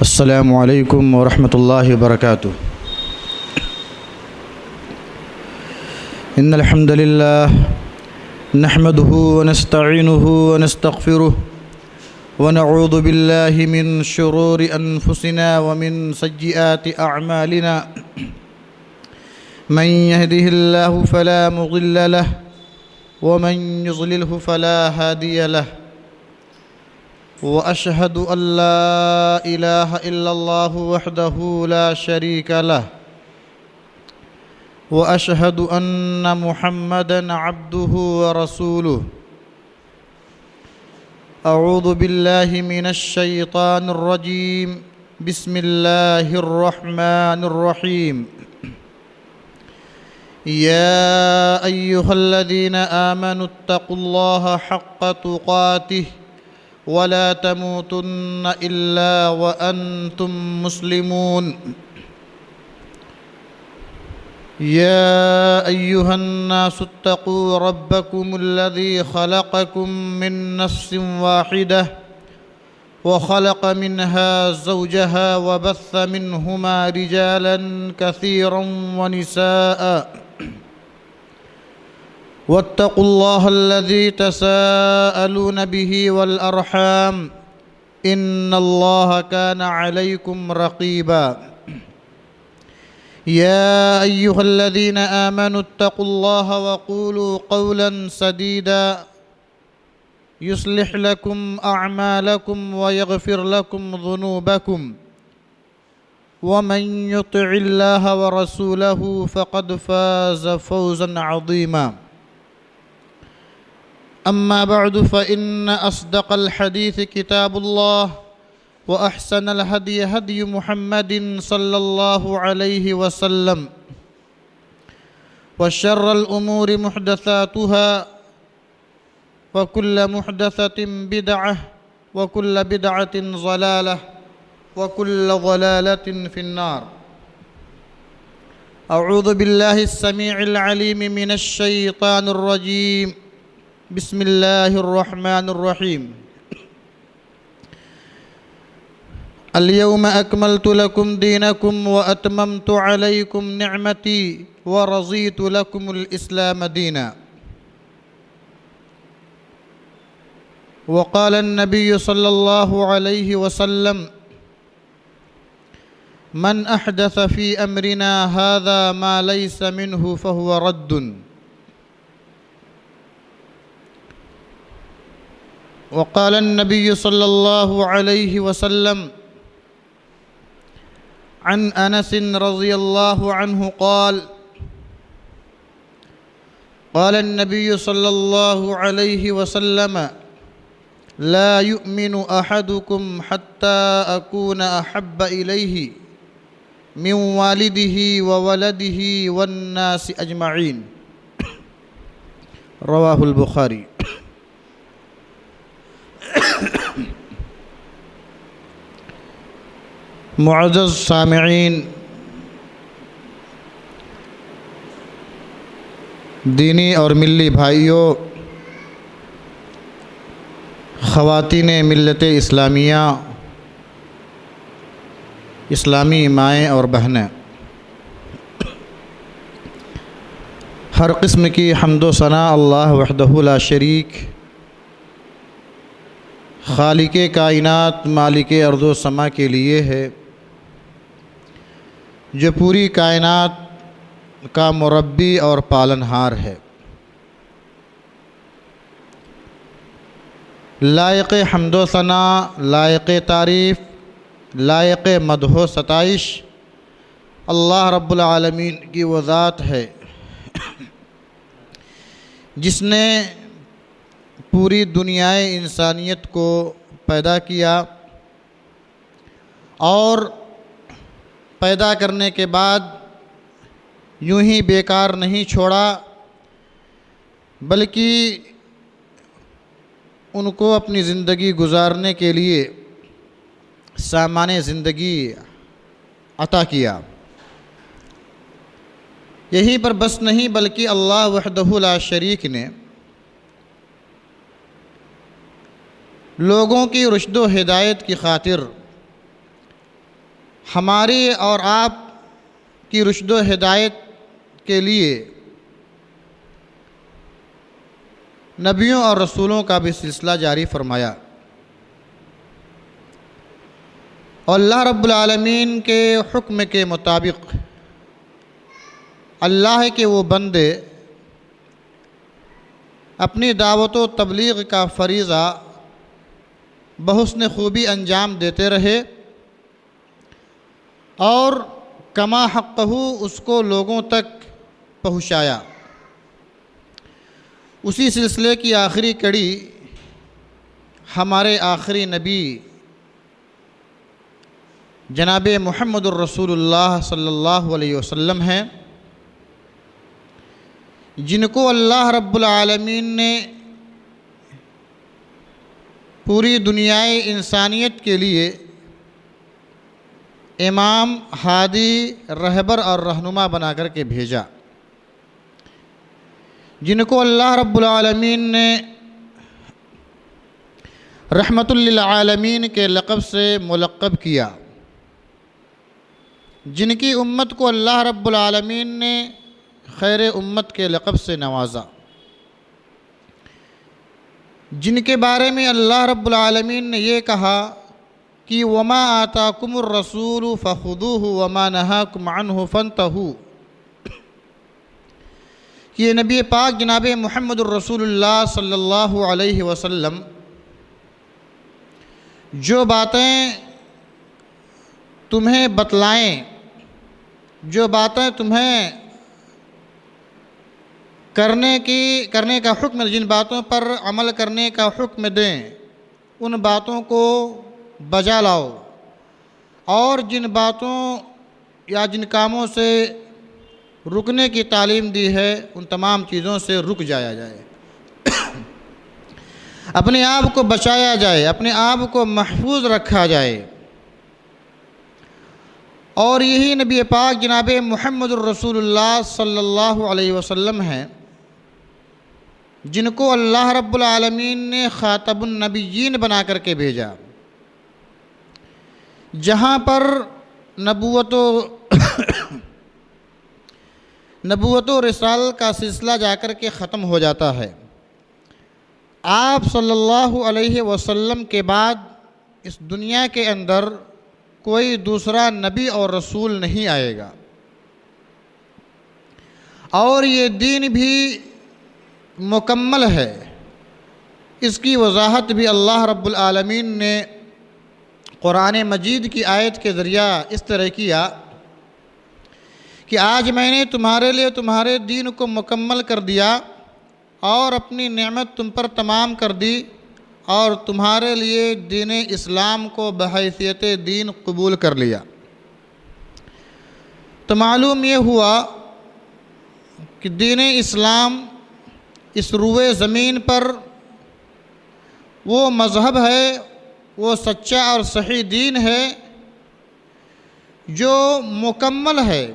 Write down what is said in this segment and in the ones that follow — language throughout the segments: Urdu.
السلام علیکم ورحمۃ اللہ وبرکاتہ۔ ان الحمد للہ نحمده ونستعینه ونستغفره ونعوذ باللہ من شرور انفسنا ومن سیئات اعمالنا من يهده الله فلا مضل له ومن يضلله فلا هادي له وأشهد أن لا إله إلا الله وحده لا شريك له وأشهد أن محمدًا عبده ورسوله أعوذ بالله من الشيطان الرجيم بسم الله الرحمن الرحيم يا أيها الذين آمنوا اتقوا الله حق تقاته ولا تموتن إلا وأنتم مسلمون يا أيها الناس اتقوا ربكم الذي خلقكم من نفس واحدة وخلق منها زوجها وبث منهما رجالا كثيرا ونساء واتقوا الله الذي تساءلون به والأرحام إن الله كان عليكم رقيبا يا أيها الذين آمنوا اتقوا الله وقولوا قولا سديدا يصلح لكم أعمالكم ويغفر لكم ذنوبكم ومن يطع الله ورسوله فقد فاز فوزا عظيما أما بعد فإن أصدق الحديث كتاب الله وأحسن الهدي هدي محمد صلى الله عليه وسلم وشر الأمور محدثاتها وكل محدثة بدعة وكل بدعة ضلالة وكل ضلالة في النار أعوذ بالله السميع العليم من الشيطان الرجيم بسم الله الرحمن الرحيم اليوم أكملت لكم دينكم وأتممت عليكم نعمتي ورضيت لكم الإسلام دينا وقال النبي صلى الله عليه وسلم من أحدث في أمرنا هذا ما ليس منه فهو رد وقال النبي صلى الله عليه وسلم عن أنس رضي الله عنه قال قال النبي صلى الله عليه وسلم لا يؤمن أحدكم حتى أكون أحب إليه من والده وولده والناس أجمعين رواه البخاري۔ معزز سامعین، دینی اور ملی بھائیوں، خواتین ملت اسلامیہ، اسلامی مائیں اور بہنیں، ہر قسم کی حمد و ثنا اللہ وحدہ لا شریک، خالق کائنات مالک ارض و سما کے لیے ہے، جو پوری کائنات کا مربی اور پالنہار ہے۔ لائق حمد و ثنا، لائق تعریف، لائق مدح و ستائش اللہ رب العالمین کی وہ ذات ہے جس نے پوری دنیائے انسانیت کو پیدا کیا اور پیدا کرنے کے بعد یوں ہی بیکار نہیں چھوڑا، بلکہ ان کو اپنی زندگی گزارنے کے لیے سامان زندگی عطا کیا۔ یہیں پر بس نہیں بلکہ اللہ وحدہ لا شریک نے لوگوں کی رشد و ہدایت کی خاطر ہماری اور آپ کی رشد و ہدایت کے لیے نبیوں اور رسولوں کا بھی سلسلہ جاری فرمایا، اور اللہ رب العالمین کے حکم کے مطابق اللہ کے وہ بندے اپنی دعوت و تبلیغ کا فریضہ بحسن خوبی انجام دیتے رہے اور کما حقہ اس کو لوگوں تک پہنچایا۔ اسی سلسلے کی آخری کڑی ہمارے آخری نبی جناب محمد الرسول اللہ صلی اللہ علیہ وسلم ہیں، جن کو اللہ رب العالمین نے پوری دنیائے انسانیت کے لیے امام، ہادی، رہبر اور رہنما بنا کر کے بھیجا، جن کو اللہ رب العالمین نے رحمت للعالمین کے لقب سے ملقب کیا، جن کی امت کو اللہ رب العالمین نے خیر امت کے لقب سے نوازا، جن کے بارے میں اللہ رب العالمین نے یہ کہا کہ وَمَا آتَاكُمُ الرَّسُولُ فَخُذُوهُ وَمَا نَهَاكُمْ عَنْهُ فَانْتَهُوا، کہ یہ نبی پاک جناب محمد الرسول اللہ صلی اللہ علیہ وسلم جو باتیں تمہیں بتلائیں، جو باتیں تمہیں کرنے کا حکم، جن باتوں پر عمل کرنے کا حکم دیں، ان باتوں کو بجا لاؤ، اور جن باتوں یا جن کاموں سے رکنے کی تعلیم دی ہے ان تمام چیزوں سے رک جایا جائے، اپنے آپ کو بچایا جائے، اپنے آپ کو محفوظ رکھا جائے۔ اور یہی نبی پاک جناب محمد الرسول اللہ صلی اللہ علیہ وسلم ہیں، جن کو اللہ رب العالمین نے خاتم النبیین بنا کر کے بھیجا، جہاں پر نبوت و رسالت کا سلسلہ جا کر کے ختم ہو جاتا ہے۔ آپ صلی اللہ علیہ وسلم کے بعد اس دنیا کے اندر کوئی دوسرا نبی اور رسول نہیں آئے گا، اور یہ دین بھی مکمل ہے۔ اس کی وضاحت بھی اللہ رب العالمین نے قرآن مجید کی آیت کے ذریعہ اس طرح کیا کہ آج میں نے تمہارے لیے تمہارے دین کو مکمل کر دیا اور اپنی نعمت تم پر تمام کر دی، اور تمہارے لیے دین اسلام کو بحیثیت دین قبول کر لیا۔ تو معلوم یہ ہوا کہ دین اسلام اس روئے زمین پر وہ مذہب ہے، وہ سچا اور صحیح دین ہے جو مکمل ہے،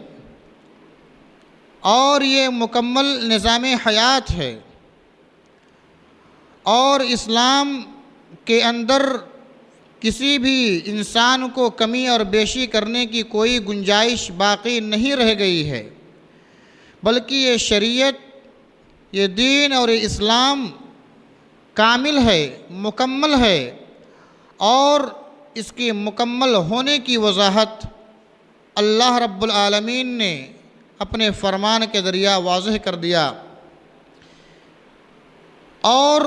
اور یہ مکمل نظام حیات ہے، اور اسلام کے اندر کسی بھی انسان کو کمی اور بیشی کرنے کی کوئی گنجائش باقی نہیں رہ گئی ہے، بلکہ یہ شریعت، یہ دین اور یہ اسلام کامل ہے، مکمل ہے، اور اس کے مکمل ہونے کی وضاحت اللہ رب العالمین نے اپنے فرمان کے ذریعہ واضح کر دیا، اور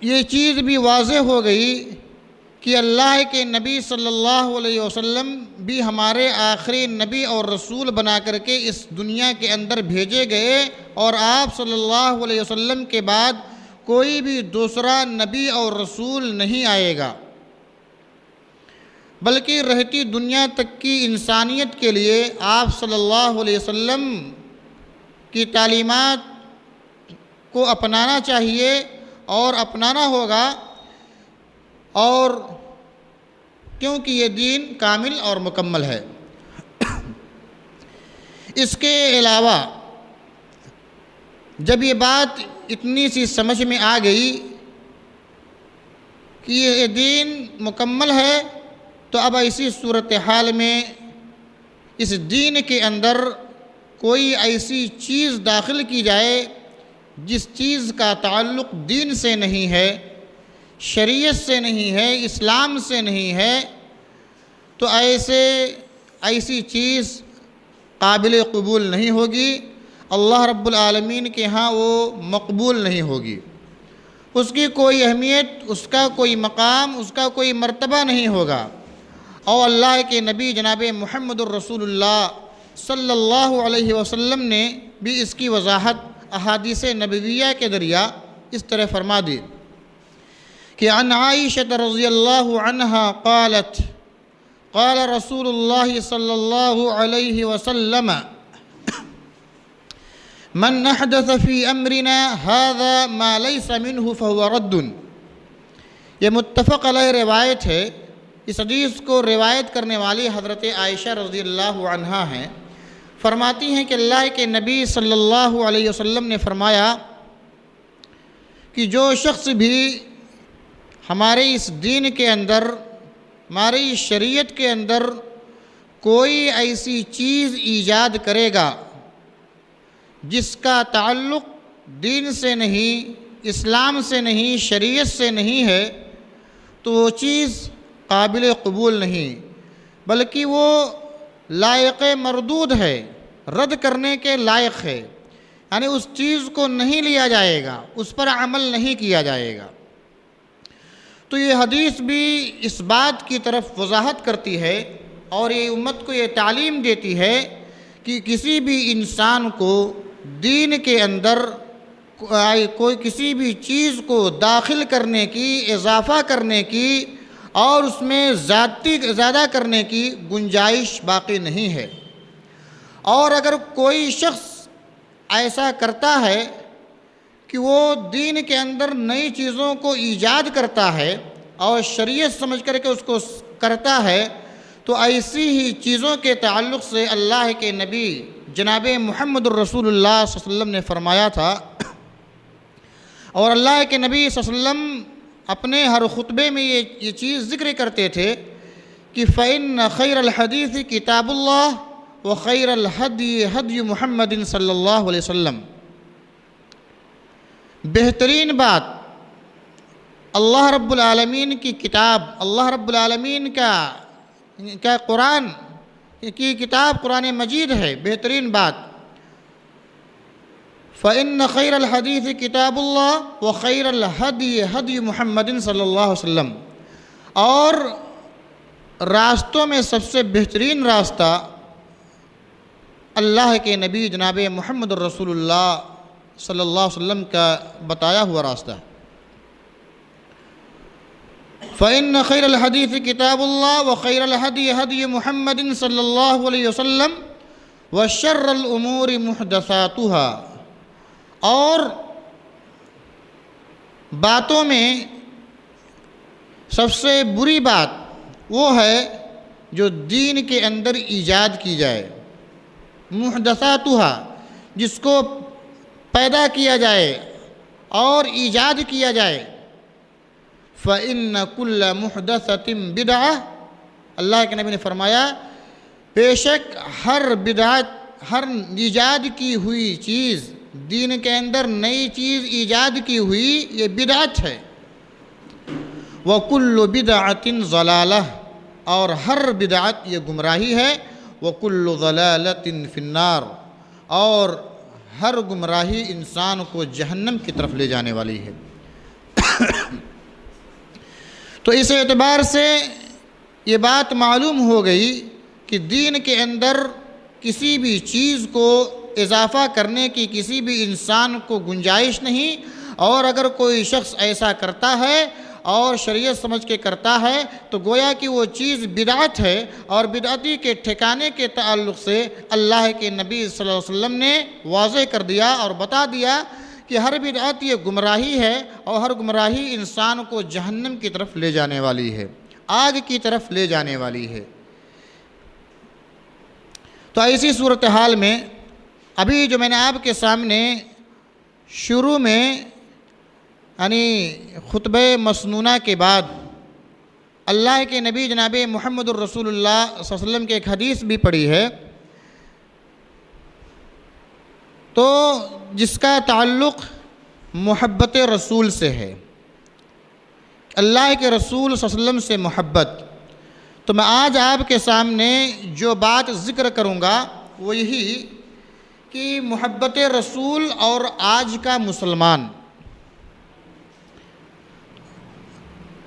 یہ چیز بھی واضح ہو گئی کہ اللہ کے نبی صلی اللہ علیہ وسلم بھی ہمارے آخری نبی اور رسول بنا کر کے اس دنیا کے اندر بھیجے گئے، اور آپ صلی اللہ علیہ وسلم کے بعد کوئی بھی دوسرا نبی اور رسول نہیں آئے گا، بلکہ رہتی دنیا تک کی انسانیت کے لیے آپ صلی اللہ علیہ وسلم کی تعلیمات کو اپنانا چاہیے اور اپنانا ہوگا، اور کیونکہ یہ دین کامل اور مکمل ہے۔ اس کے علاوہ جب یہ بات اتنی سی سمجھ میں آ گئی کہ یہ دین مکمل ہے، تو اب ایسی صورتحال میں اس دین کے اندر کوئی ایسی چیز داخل کی جائے جس چیز کا تعلق دین سے نہیں ہے، شریعت سے نہیں ہے، اسلام سے نہیں ہے، تو ایسی چیز قابل قبول نہیں ہوگی، اللہ رب العالمین کے ہاں وہ مقبول نہیں ہوگی، اس کی کوئی اہمیت، اس کا کوئی مقام، اس کا کوئی مرتبہ نہیں ہوگا۔ اور اللہ کے نبی جناب محمد الرسول اللہ صلی اللہ علیہ وسلم نے بھی اس کی وضاحت احادیث نبویہ کے ذریعہ اس طرح فرما دی کہ عن عائشہ رضی اللہ عنہا قالت قال رسول اللہ صلی اللہ علیہ وسلم من احدث فی امرنا هذا ما ليس منه فهو رد۔ یہ متفق علیہ روایت ہے۔ اس حدیث کو روایت کرنے والی حضرت عائشہ رضی اللہ عنہا ہیں، فرماتی ہیں کہ اللہ کے نبی صلی اللہ علیہ وسلم نے فرمایا کہ جو شخص بھی ہمارے اس دین کے اندر، ہماری شریعت کے اندر کوئی ایسی چیز ایجاد کرے گا جس کا تعلق دین سے نہیں، اسلام سے نہیں، شریعت سے نہیں ہے، تو وہ چیز قابل قبول نہیں، بلکہ وہ لائق مردود ہے، رد کرنے کے لائق ہے، یعنی اس چیز کو نہیں لیا جائے گا، اس پر عمل نہیں کیا جائے گا۔ تو یہ حدیث بھی اس بات کی طرف وضاحت کرتی ہے اور یہ امت کو یہ تعلیم دیتی ہے کہ کسی بھی انسان کو دین کے اندر کوئی کسی بھی چیز کو داخل کرنے کی، اضافہ کرنے کی اور اس میں زیادہ کرنے کی گنجائش باقی نہیں ہے۔ اور اگر کوئی شخص ایسا کرتا ہے کہ وہ دین کے اندر نئی چیزوں کو ایجاد کرتا ہے اور شریعت سمجھ کر کے اس کو کرتا ہے، تو ایسی ہی چیزوں کے تعلق سے اللہ کے نبی جناب محمد الرسول اللہ صلی اللہ علیہ وسلم نے فرمایا تھا، اور اللہ کے نبی صلی اللہ علیہ وسلم اپنے ہر خطبے میں یہ چیز ذکر کرتے تھے کہ فَإِنَّ خَيْرَ الْحَدِيثِ كِتَابُ اللَّهِ وَخَيْرَ الْهَدْيِ هَدْيُ مُحَمَّدٍ صلی اللہ علیہ وسلم۔ بہترین بات اللہ رب العالمین کی کتاب، اللہ رب العالمین کا قرآن کی کتاب قرآن مجید ہے، بہترین بات۔ فَإِنَّ خَيْرَ الْحَدِيثِ كِتَابُ اللَّهِ وَخَيْرَ الْهَدْيِ هَدْيُ مُحَمَّدٍ صلی اللہ علیہ وسلم۔ اور راستوں میں سب سے بہترین راستہ اللہ کے نبی جناب محمد الرسول اللہ صلی اللہ علیہ وسلم کا بتایا ہوا راستہ ہے۔ فَإِنَّ خَيْرَ الْحَدِيثِ كِتَابُ اللَّهِ وَخَيْرَ الْهَدْيِ هَدْيُ مُحَمَّدٍ صلی اللہ علیہ وسلم وَشَرَّ الْأُمُورِ مُحْدَثَاتُهَا۔ اور باتوں میں سب سے بری بات وہ ہے جو دین کے اندر ایجاد کی جائے، محدثاتها، جس کو پیدا کیا جائے اور ایجاد کیا جائے۔ فَإِنَّ كُلَّ مُحْدَثَةٍ بِدْعَةٍ، اللہ کے نبی نے فرمایا بے شک ہر بدعت، ہر ایجاد کی ہوئی چیز، دین کے اندر نئی چیز ایجاد کی ہوئی، یہ بدعت ہے۔ وَكُلُّ بِدْعَةٍ ضَلَالَةٍ، اور ہر بدعت یہ گمراہی ہے۔ وَكُلُّ ضَلَالَةٍ فِي النَّارِ، اور ہر گمراہی انسان کو جہنم کی طرف لے جانے والی ہے۔ تو اس اعتبار سے یہ بات معلوم ہو گئی کہ دین کے اندر کسی بھی چیز کو اضافہ کرنے کی کسی بھی انسان کو گنجائش نہیں، اور اگر کوئی شخص ایسا کرتا ہے اور شریعت سمجھ کے کرتا ہے تو گویا کہ وہ چیز بدعت ہے، اور بدعتی کے ٹھکانے کے تعلق سے اللہ کے نبی صلی اللہ علیہ وسلم نے واضح کر دیا اور بتا دیا کہ ہر بدعت یہ گمراہی ہے، اور ہر گمراہی انسان کو جہنم کی طرف لے جانے والی ہے، آگ کی طرف لے جانے والی ہے۔ تو ایسی صورتحال میں ابھی جو میں نے آپ کے سامنے شروع میں یعنی خطبہ مسنونہ کے بعد اللہ کے نبی جناب محمد الرسول اللہ صلی اللہ علیہ وسلم کی ایک حدیث بھی پڑھی ہے، تو جس کا تعلق محبت رسول سے ہے، اللہ کے رسول صلی اللہ علیہ وسلم سے محبت۔ تو میں آج آپ کے سامنے جو بات ذکر کروں گا وہ یہی کہ محبت رسول اور آج کا مسلمان،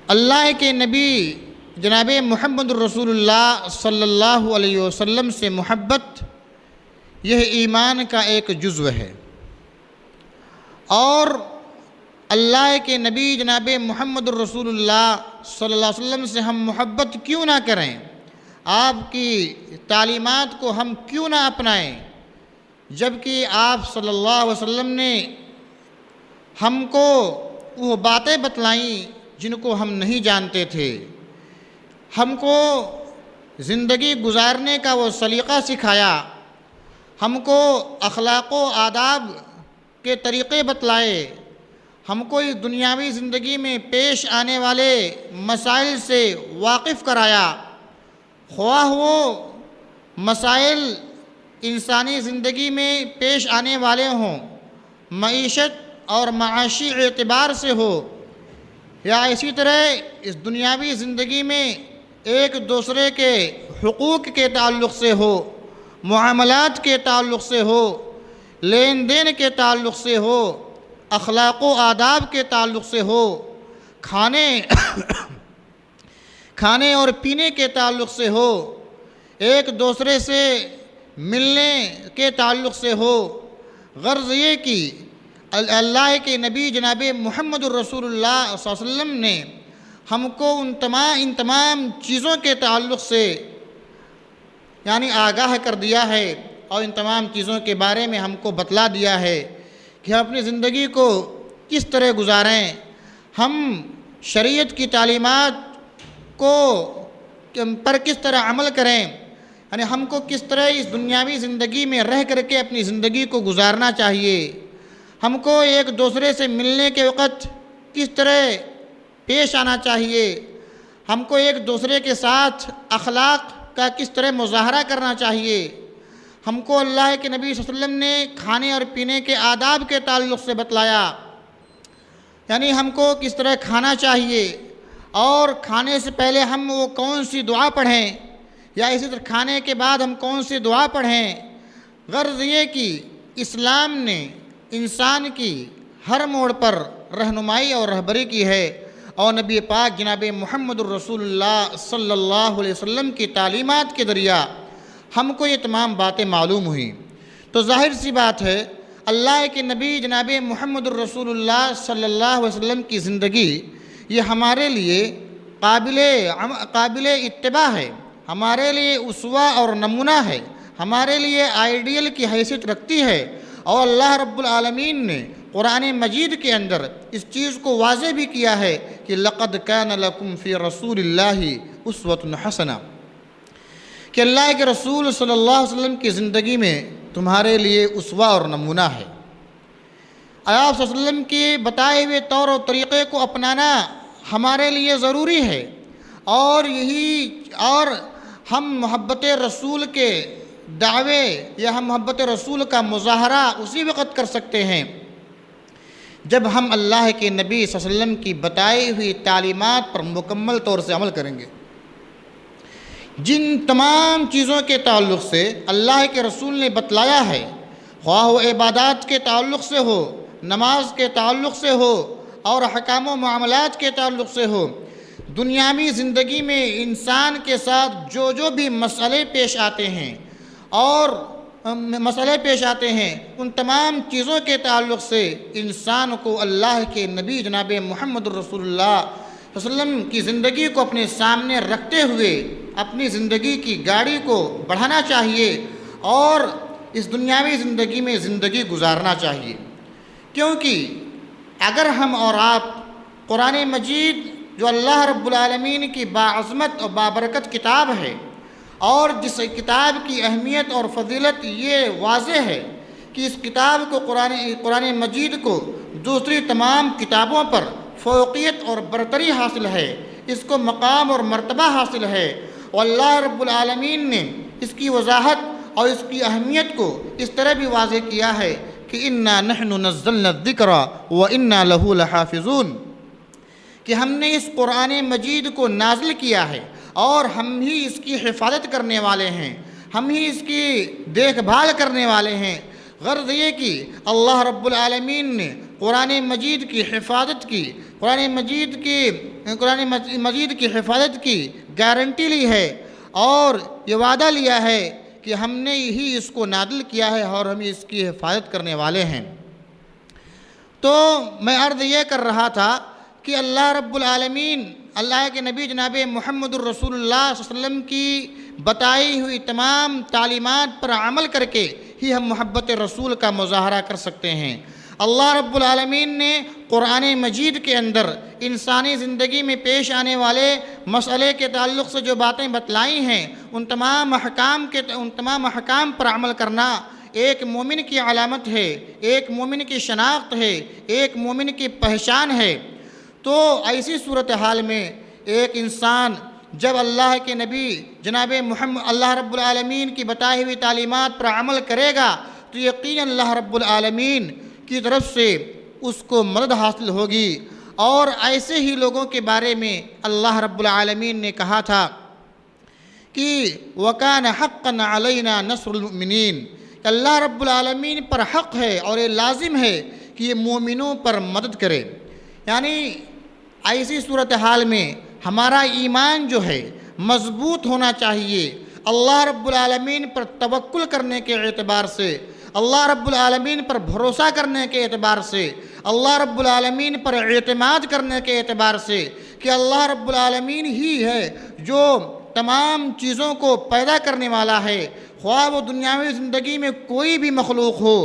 اللہ کے نبی جناب محمد الرسول اللہ صلی اللہ علیہ وسلم سے محبت یہ ایمان کا ایک جزو ہے، اور اللہ کے نبی جناب محمد الرسول اللہ صلی اللہ علیہ وسلم سے ہم محبت کیوں نہ کریں، آپ کی تعلیمات کو ہم کیوں نہ اپنائیں، جبکہ آپ صلی اللہ علیہ وسلم نے ہم کو وہ باتیں بتلائیں جن کو ہم نہیں جانتے تھے، ہم کو زندگی گزارنے کا وہ سلیقہ سکھایا، ہم کو اخلاق و آداب کے طریقے بتلائے، ہم کو اس دنیاوی زندگی میں پیش آنے والے مسائل سے واقف کرایا، خواہ وہ مسائل انسانی زندگی میں پیش آنے والے ہوں، معیشت اور معاشی اعتبار سے ہو، یا اسی طرح اس دنیاوی زندگی میں ایک دوسرے کے حقوق کے تعلق سے ہو، معاملات کے تعلق سے ہو، لین دین کے تعلق سے ہو، اخلاق و آداب کے تعلق سے ہو، کھانے اور پینے کے تعلق سے ہو، ایک دوسرے سے ملنے کے تعلق سے ہو، غرض یہ کہ اللہ کے نبی جناب محمد الرسول اللہ صلی اللہ علیہ وسلم نے ہم کو ان تمام چیزوں کے تعلق سے یعنی آگاہ کر دیا ہے، اور ان تمام چیزوں کے بارے میں ہم کو بتلا دیا ہے کہ ہم اپنی زندگی کو کس طرح گزاریں، ہم شریعت کی تعلیمات پر کس طرح عمل کریں، یعنی ہم کو کس طرح اس دنیاوی زندگی میں رہ کر کے اپنی زندگی کو گزارنا چاہیے، ہم کو ایک دوسرے سے ملنے کے وقت کس طرح پیش آنا چاہیے، ہم کو ایک دوسرے کے ساتھ اخلاق کا کس طرح مظاہرہ کرنا چاہیے، ہم کو اللہ کے نبی صلی اللہ علیہ وسلم نے کھانے اور پینے کے آداب کے تعلق سے بتلایا، یعنی ہم کو کس طرح کھانا چاہیے، اور کھانے سے پہلے ہم وہ کون سی دعا پڑھیں، یا اسی طرح کھانے کے بعد ہم کون سی دعا پڑھیں۔ غرض یہ کہ اسلام نے انسان کی ہر موڑ پر رہنمائی اور رہبری کی ہے، اور نبی پاک جناب محمد الرسول اللہ صلی اللہ علیہ وسلم کی تعلیمات کے ذریعہ ہم کو یہ تمام باتیں معلوم ہوئیں۔ تو ظاہر سی بات ہے اللہ کے نبی جناب محمد الرسول اللہ صلی اللہ علیہ وسلم کی زندگی یہ ہمارے لیے قابل اتباع ہے، ہمارے لیے اسوہ اور نمونہ ہے، ہمارے لیے آئیڈیل کی حیثیت رکھتی ہے، اور اللہ رب العالمین نے قرآن مجید کے اندر اس چیز کو واضح بھی کیا ہے کہ لَقَدْ كَانَ لَكُمْ فِي رَسُولِ اللَّهِ أُسْوَةٌ حَسَنَةٌ، کہ اللہ کے رسول صلی اللہ علیہ وسلم کی زندگی میں تمہارے لیے اسوہ اور نمونہ ہے۔ آپ صلی اللہ علیہ وسلم کے بتائے ہوئے طور و طریقے کو اپنانا ہمارے لیے ضروری ہے، اور ہم محبت رسول کے دعوے یا ہم محبت رسول کا مظاہرہ اسی وقت کر سکتے ہیں جب ہم اللہ کے نبی صلی اللہ علیہ وسلم کی بتائی ہوئی تعلیمات پر مکمل طور سے عمل کریں گے۔ جن تمام چیزوں کے تعلق سے اللہ کے رسول نے بتلایا ہے، خواہ وہ عبادات کے تعلق سے ہو، نماز کے تعلق سے ہو، اور حکام و معاملات کے تعلق سے ہو، دنیاوی زندگی میں انسان کے ساتھ جو بھی مسئلے پیش آتے ہیں ان تمام چیزوں کے تعلق سے انسان کو اللہ کے نبی جناب محمد الرسول اللہ صلی اللہ علیہ وسلم کی زندگی کو اپنے سامنے رکھتے ہوئے اپنی زندگی کی گاڑی کو بڑھانا چاہیے، اور اس دنیاوی زندگی میں زندگی گزارنا چاہیے، کیونکہ اگر ہم اور آپ قرآن مجید جو اللہ رب العالمین کی باعظمت اور بابرکت کتاب ہے، اور جس کتاب کی اہمیت اور فضیلت یہ واضح ہے کہ اس کتاب کو قرآن مجید کو دوسری تمام کتابوں پر فوقیت اور برتری حاصل ہے، اس کو مقام اور مرتبہ حاصل ہے، اور اللہ رب العالمین نے اس کی وضاحت اور اس کی اہمیت کو اس طرح بھی واضح کیا ہے کہ اِنَّا نَحْنُ نَزَّلْنَا الذِّكْرَ وَإِنَّا لَهُ لَحَافِظُونَ، کہ ہم نے اس قرآن مجید کو نازل کیا ہے اور ہم ہی اس کی حفاظت کرنے والے ہیں، ہم ہی اس کی دیکھ بھال کرنے والے ہیں۔ غرض یہ کہ اللہ رب العالمین نے قرآن مجید کی حفاظت کی، قرآن مجید کی حفاظت کی گارنٹی لی ہے اور یہ وعدہ لیا ہے کہ ہم نے ہی اس کو نازل کیا ہے اور ہم اس کی حفاظت کرنے والے ہیں۔ تو میں عرض یہ کر رہا تھا کہ اللہ رب العالمین اللہ کے نبی جناب محمد الرسول اللہ صلی اللہ علیہ وسلم کی بتائی ہوئی تمام تعلیمات پر عمل کر کے ہی ہم محبت رسول کا مظاہرہ کر سکتے ہیں۔ اللہ رب العالمین نے قرآن مجید کے اندر انسانی زندگی میں پیش آنے والے مسئلے کے تعلق سے جو باتیں بتلائی ہیں، ان تمام احکام پر عمل کرنا ایک مومن کی علامت ہے، ایک مومن کی شناخت ہے، ایک مومن کی پہچان ہے۔ تو ایسی صورتحال میں ایک انسان جب اللہ کے نبی جناب محمد اللہ رب العالمین کی بتائی ہوئی تعلیمات پر عمل کرے گا تو یقیناً اللہ رب العالمین کی طرف سے اس کو مدد حاصل ہوگی۔ اور ایسے ہی لوگوں کے بارے میں اللہ رب العالمین نے کہا تھا کہ وَكَانَ حَقًّا عَلَيْنَا نَصْرُ الْمُؤْمِنِينَ، کہ اللہ رب العالمین پر حق ہے اور یہ لازم ہے کہ یہ مومنوں پر مدد کرے۔ یعنی ایسی صورتحال میں ہمارا ایمان جو ہے مضبوط ہونا چاہیے، اللہ رب العالمین پر توکل کرنے کے اعتبار سے، اللہ رب العالمین پر بھروسہ کرنے کے اعتبار سے، اللہ رب العالمین پر اعتماد کرنے کے اعتبار سے کہ اللہ رب العالمین ہی ہے جو تمام چیزوں کو پیدا کرنے والا ہے، خواہ وہ دنیاوی زندگی میں کوئی بھی مخلوق ہو،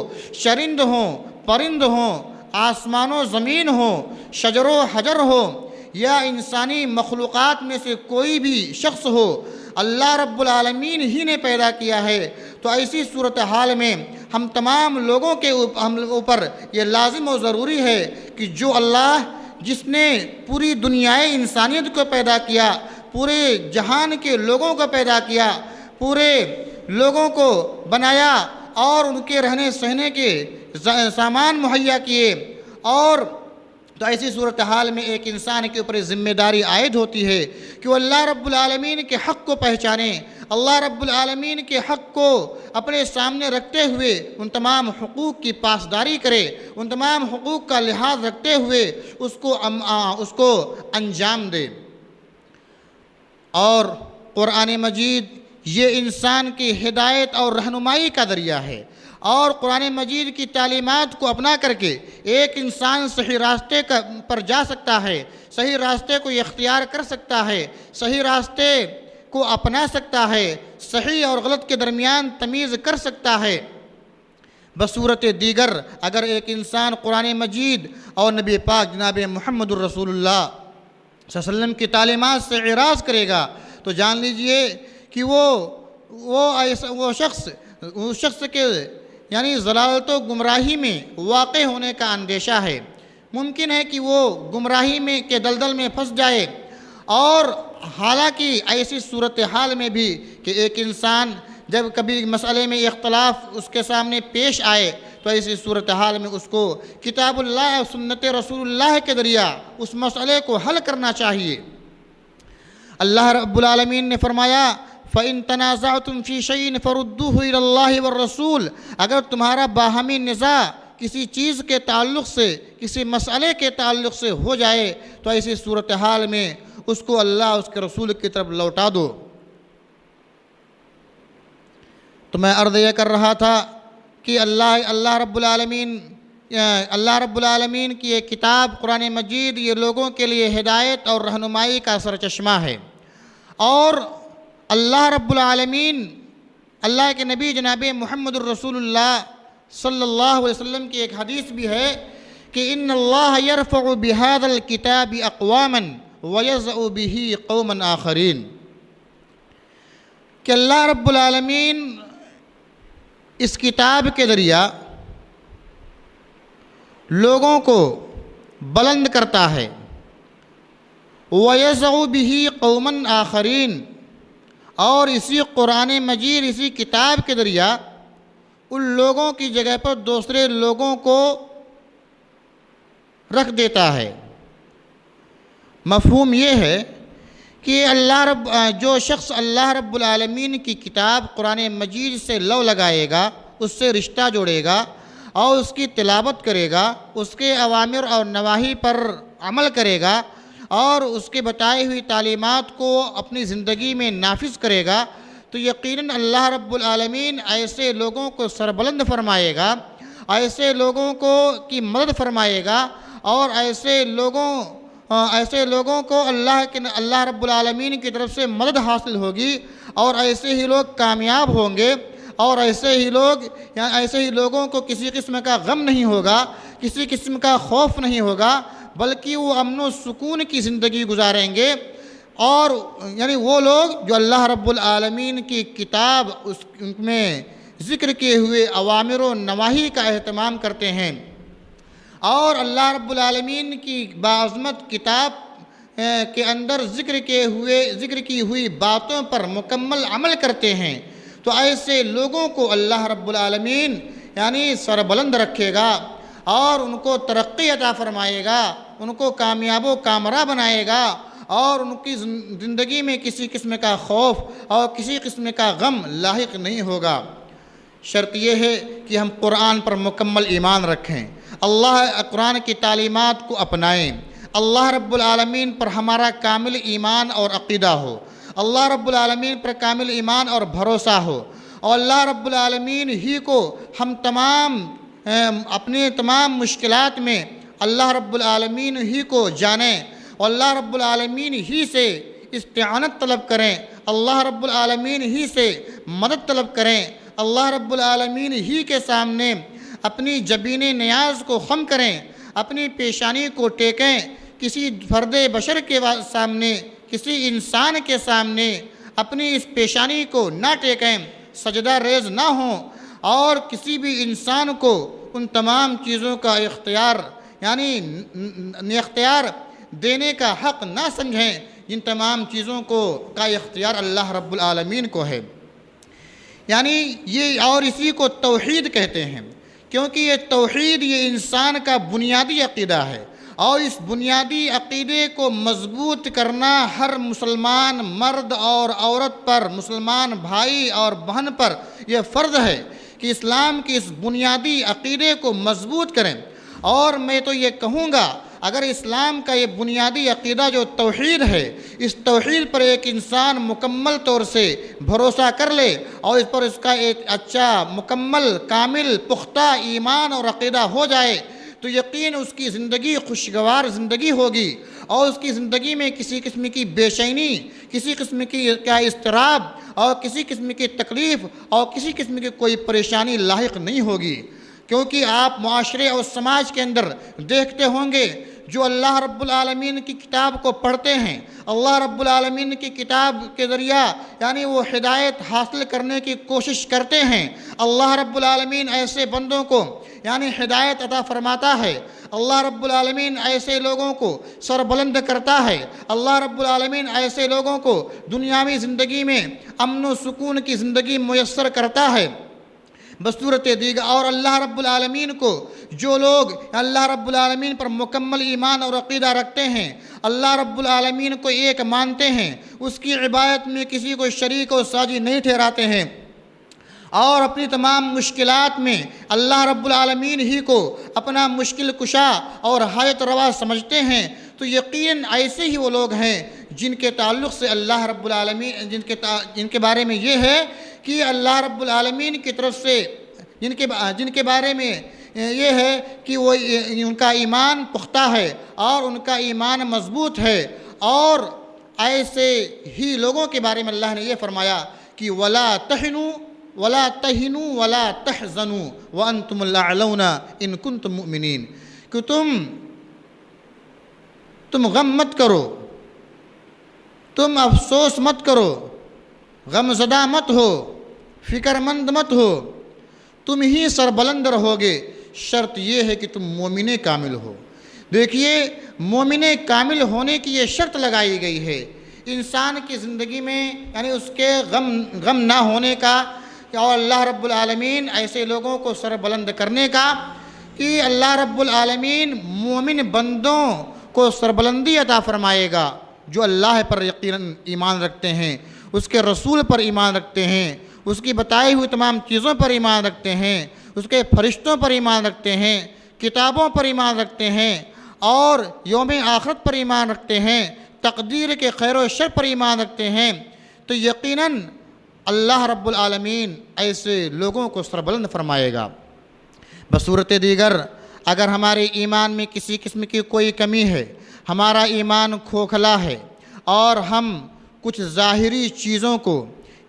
چرند ہوں، پرند ہوں، آسمان و زمین ہو، شجر و حجر ہو، یا انسانی مخلوقات میں سے کوئی بھی شخص ہو، اللہ رب العالمین ہی نے پیدا کیا ہے۔ تو ایسی صورتحال میں ہم تمام لوگوں کے اوپر یہ لازم و ضروری ہے کہ جو اللہ جس نے پوری دنیائے انسانیت کو پیدا کیا، پورے جہان کے لوگوں کو پیدا کیا، پورے لوگوں کو بنایا اور ان کے رہنے سہنے کے سامان مہیا کیے، اور تو ایسی صورتحال میں ایک انسان کے اوپر ذمہ داری عائد ہوتی ہے کہ وہ اللہ رب العالمین کے حق کو پہچانے، اللہ رب العالمین کے حق کو اپنے سامنے رکھتے ہوئے ان تمام حقوق کی پاسداری کرے، ان تمام حقوق کا لحاظ رکھتے ہوئے اس کو انجام دے۔ اور قرآن مجید یہ انسان کی ہدایت اور رہنمائی کا ذریعہ ہے، اور قرآن مجید کی تعلیمات کو اپنا کر کے ایک انسان صحیح راستے پر جا سکتا ہے، صحیح راستے کو اختیار کر سکتا ہے، صحیح راستے کو اپنا سکتا ہے، صحیح اور غلط کے درمیان تمیز کر سکتا ہے۔ بصورت دیگر اگر ایک انسان قرآن مجید اور نبی پاک جناب محمد الرسول اللہ صلی اللہ علیہ وسلم کی تعلیمات سے اعراض کرے گا تو جان لیجئے کہ وہ شخص کے یعنی ضلالت و گمراہی میں واقع ہونے کا اندیشہ ہے۔ ممکن ہے کہ وہ گمراہی کے دلدل میں پھنس جائے، اور حالانکہ ایسی صورتحال میں بھی کہ ایک انسان جب کبھی مسئلے میں اختلاف اس کے سامنے پیش آئے تو ایسی صورتحال میں اس کو کتاب اللہ اور سنت رسول اللہ کے ذریعہ اس مسئلے کو حل کرنا چاہیے۔ اللہ رب العالمین نے فرمایا فَإِن تَنَازَعْتُمْ فِي شَيْءٍ فَرُدُّوهُ إِلَى اللَّهِ وَالرَّسُولِ، اگر تمہارا باہمی نزاع کسی چیز کے تعلق سے، کسی مسئلے کے تعلق سے ہو جائے تو ایسی صورتحال میں اس کو اللہ اس کے رسول کی طرف لوٹا دو۔ تو میں عرض یہ کر رہا تھا کہ اللہ رب العالمین کی یہ کتاب قرآن مجید یہ لوگوں کے لیے ہدایت اور رہنمائی کا سرچشمہ ہے، اور اللہ رب العالمین اللہ کے نبی جناب محمد الرسول اللہ صلی اللہ علیہ وسلم کی ایک حدیث بھی ہے کہ ان اللہ یرفع بہذا الکتاب اقواما ویضع بہ قوما آخرین، کہ اللہ رب العالمین اس کتاب کے ذریعہ لوگوں کو بلند کرتا ہے، وَيَزْعُ بِهِ قَوْمًا آخَرِينَ، اور اسی قرآن مجید، اسی کتاب کے ذریعہ ان لوگوں کی جگہ پر دوسرے لوگوں کو رکھ دیتا ہے۔ مفہوم یہ ہے کہ جو شخص اللہ رب العالمین کی کتاب قرآن مجید سے لو لگائے گا، اس سے رشتہ جوڑے گا اور اس کی تلاوت کرے گا، اس کے اوامر اور نواہی پر عمل کرے گا اور اس کے بتائی ہوئی تعلیمات کو اپنی زندگی میں نافذ کرے گا، تو یقیناً اللہ رب العالمین ایسے لوگوں کو سربلند فرمائے گا، ایسے لوگوں کی مدد فرمائے گا، اور ایسے لوگوں کو اللہ رب العالمین کی طرف سے مدد حاصل ہوگی، اور ایسے ہی لوگ کامیاب ہوں گے، اور ایسے ہی لوگوں کو کسی قسم کا غم نہیں ہوگا، کسی قسم کا خوف نہیں ہوگا، بلکہ وہ امن و سکون کی زندگی گزاریں گے۔ اور یعنی وہ لوگ جو اللہ رب العالمین کی کتاب اس میں ذکر کیے ہوئے اوامر و نواہی کا اہتمام کرتے ہیں، اور اللہ رب العالمین کی باعظمت کتاب کے اندر ذکر کی ہوئی باتوں پر مکمل عمل کرتے ہیں، تو ایسے لوگوں کو اللہ رب العالمین یعنی سربلند رکھے گا اور ان کو ترقی عطا فرمائے گا، ان کو کامیاب و کامرہ بنائے گا، اور ان کی زندگی میں کسی قسم کا خوف اور کسی قسم کا غم لاحق نہیں ہوگا۔ شرط یہ ہے کہ ہم قرآن پر مکمل ایمان رکھیں، قرآن کی تعلیمات کو اپنائیں، اللہ رب العالمین پر ہمارا کامل ایمان اور عقیدہ ہو، اللہ رب العالمین پر کامل ایمان اور بھروسہ ہو، اور اللہ رب العالمین ہی کو ہم اپنے تمام مشکلات میں اللہ رب العالمین ہی کو جانیں، اور اللہ رب العالمین ہی سے استعانت طلب کریں، اللہ رب العالمین ہی سے مدد طلب کریں، اللہ رب العالمین ہی کے سامنے اپنی جبین نیاز کو خم کریں، اپنی پیشانی کو ٹیکیں، کسی فرد بشر کے سامنے، کسی انسان کے سامنے اپنی اس پیشانی کو نہ ٹیکیں، سجدہ ریز نہ ہوں، اور کسی بھی انسان کو ان تمام چیزوں کا اختیار دینے کا حق نہ سمجھیں، جن تمام چیزوں کا اختیار اللہ رب العالمین کو ہے۔ اور اسی کو توحید کہتے ہیں، کیونکہ یہ توحید یہ انسان کا بنیادی عقیدہ ہے، اور اس بنیادی عقیدے کو مضبوط کرنا ہر مسلمان مرد اور عورت پر، مسلمان بھائی اور بہن پر یہ فرض ہے کہ اسلام کی اس بنیادی عقیدے کو مضبوط کریں۔ اور میں تو یہ کہوں گا، اگر اسلام کا یہ بنیادی عقیدہ جو توحید ہے، اس توحید پر ایک انسان مکمل طور سے بھروسہ کر لے اور اس پر اس کا ایک اچھا مکمل کامل پختہ ایمان اور عقیدہ ہو جائے، تو یقین اس کی زندگی خوشگوار زندگی ہوگی، اور اس کی زندگی میں کسی قسم کی بے چینی، کسی قسم کی اضطراب اور کسی قسم کی تکلیف اور کسی قسم کی کوئی پریشانی لاحق نہیں ہوگی۔ کیونکہ آپ معاشرے اور سماج کے اندر دیکھتے ہوں گے، جو اللہ رب العالمین کی کتاب کو پڑھتے ہیں، اللہ رب العالمین کی کتاب کے ذریعہ وہ ہدایت حاصل کرنے کی کوشش کرتے ہیں، اللہ رب العالمین ایسے بندوں کو ہدایت عطا فرماتا ہے، اللہ رب العالمین ایسے لوگوں کو سربلند کرتا ہے، اللہ رب العالمین ایسے لوگوں کو دنیاوی زندگی میں امن و سکون کی زندگی میسر کرتا ہے بصورت دیگر۔ اور اللہ رب العالمین کو جو لوگ اللہ رب العالمین پر مکمل ایمان اور عقیدہ رکھتے ہیں، اللہ رب العالمین کو ایک مانتے ہیں، اس کی عبادت میں کسی کو شریک و ساجی نہیں ٹھہراتے ہیں، اور اپنی تمام مشکلات میں اللہ رب العالمین ہی کو اپنا مشکل کشا اور حاجت روا سمجھتے ہیں، تو یقیناً ایسے ہی وہ لوگ ہیں جن کے تعلق سے اللہ رب العالمین جن کے بارے میں یہ ہے کہ اللہ رب العالمین کی طرف سے جن کے بارے میں یہ ہے کہ وہ ان کا ایمان پختہ ہے اور ان کا ایمان مضبوط ہے، اور ایسے ہی لوگوں کے بارے میں اللہ نے یہ فرمایا کہ وَلَا تَهِنُوا وَلَا تَحْزَنُوا وَأَنْتُمُ الْأَعْلَوْنَ إِن كُنتُم مُؤْمِنِينَ، کہ تم غم مت کرو، تم افسوس مت کرو، غم زدہ مت ہو، فکر مند مت ہو، تم ہی سربلند رہو گے، شرط یہ ہے کہ تم مومن کامل ہو۔ دیکھیے، مومن کامل ہونے کی یہ شرط لگائی گئی ہے انسان کی زندگی میں، یعنی اس کے غم نہ ہونے کا، اور اللہ رب العالمین ایسے لوگوں کو سر بلند کرنے کا کہ اللہ رب العالمین مومن بندوں کو سربلندی عطا فرمائے گا جو اللہ پر یقیناً ایمان رکھتے ہیں، اس کے رسول پر ایمان رکھتے ہیں، اس کی بتائی ہوئی تمام چیزوں پر ایمان رکھتے ہیں، اس کے فرشتوں پر ایمان رکھتے ہیں، کتابوں پر ایمان رکھتے ہیں، اور یوم آخرت پر ایمان رکھتے ہیں، تقدیر کے خیر و شر پر ایمان رکھتے ہیں، تو یقیناً اللہ رب العالمین ایسے لوگوں کو سربلند فرمائے گا۔ بصورت دیگر اگر ہمارے ایمان میں کسی قسم کی کوئی کمی ہے، ہمارا ایمان کھوکھلا ہے، اور ہم کچھ ظاہری چیزوں کو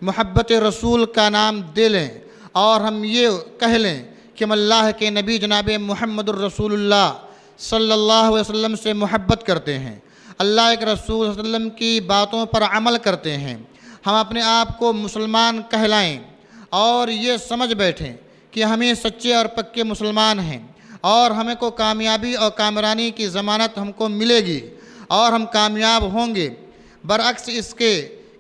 محبت رسول کا نام دے لیں، اور ہم یہ کہہ لیں کہ ہم اللہ کے نبی جناب محمد الرسول اللہ صلی اللہ علیہ وسلم سے محبت کرتے ہیں، اللہ کے رسول صلی اللہ علیہ وسلم کی باتوں پر عمل کرتے ہیں، ہم اپنے آپ کو مسلمان کہلائیں اور یہ سمجھ بیٹھیں کہ ہمیں سچے اور پکے مسلمان ہیں، اور ہمیں کو کامیابی اور کامرانی کی ضمانت ہم کو ملے گی، اور ہم کامیاب ہوں گے، برعکس اس کے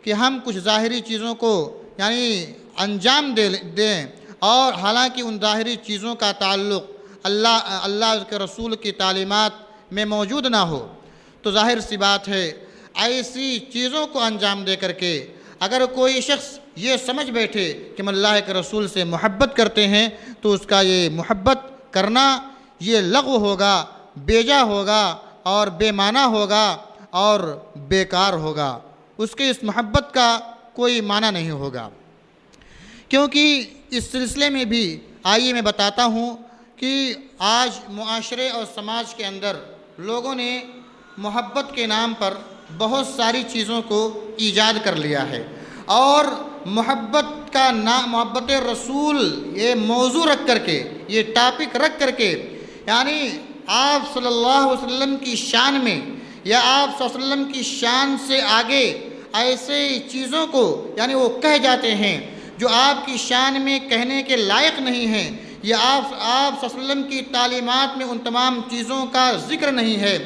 کہ ہم کچھ ظاہری چیزوں کو یعنی انجام دیں، اور حالانکہ ان ظاہری چیزوں کا تعلق اللہ کے رسول کی تعلیمات میں موجود نہ ہو، تو ظاہر سی بات ہے ایسی چیزوں کو انجام دے کر کے اگر کوئی شخص یہ سمجھ بیٹھے کہ ہم اللہ کے رسول سے محبت کرتے ہیں، تو اس کا یہ محبت کرنا یہ لغو ہوگا، بیجا ہوگا، اور بے معنی ہوگا، اور بیکار ہوگا، اس کے اس محبت کا کوئی معنی نہیں ہوگا۔ کیونکہ اس سلسلے میں بھی آئیے میں بتاتا ہوں کہ آج معاشرے اور سماج کے اندر لوگوں نے محبت کے نام پر بہت ساری چیزوں کو ایجاد کر لیا ہے، اور محبت کا نام، محبت رسول یہ موضوع رکھ کر کے، یہ ٹاپک رکھ کر کے، یعنی آپ صلی اللہ علیہ وسلم کی شان میں یا آپ صلی اللہ علیہ وسلم کی شان سے آگے ایسے چیزوں کو یعنی وہ کہہ جاتے ہیں جو آپ کی شان میں کہنے کے لائق نہیں ہیں، یا آپ صلی اللہ علیہ وسلم کی تعلیمات میں ان تمام چیزوں کا ذکر نہیں ہے،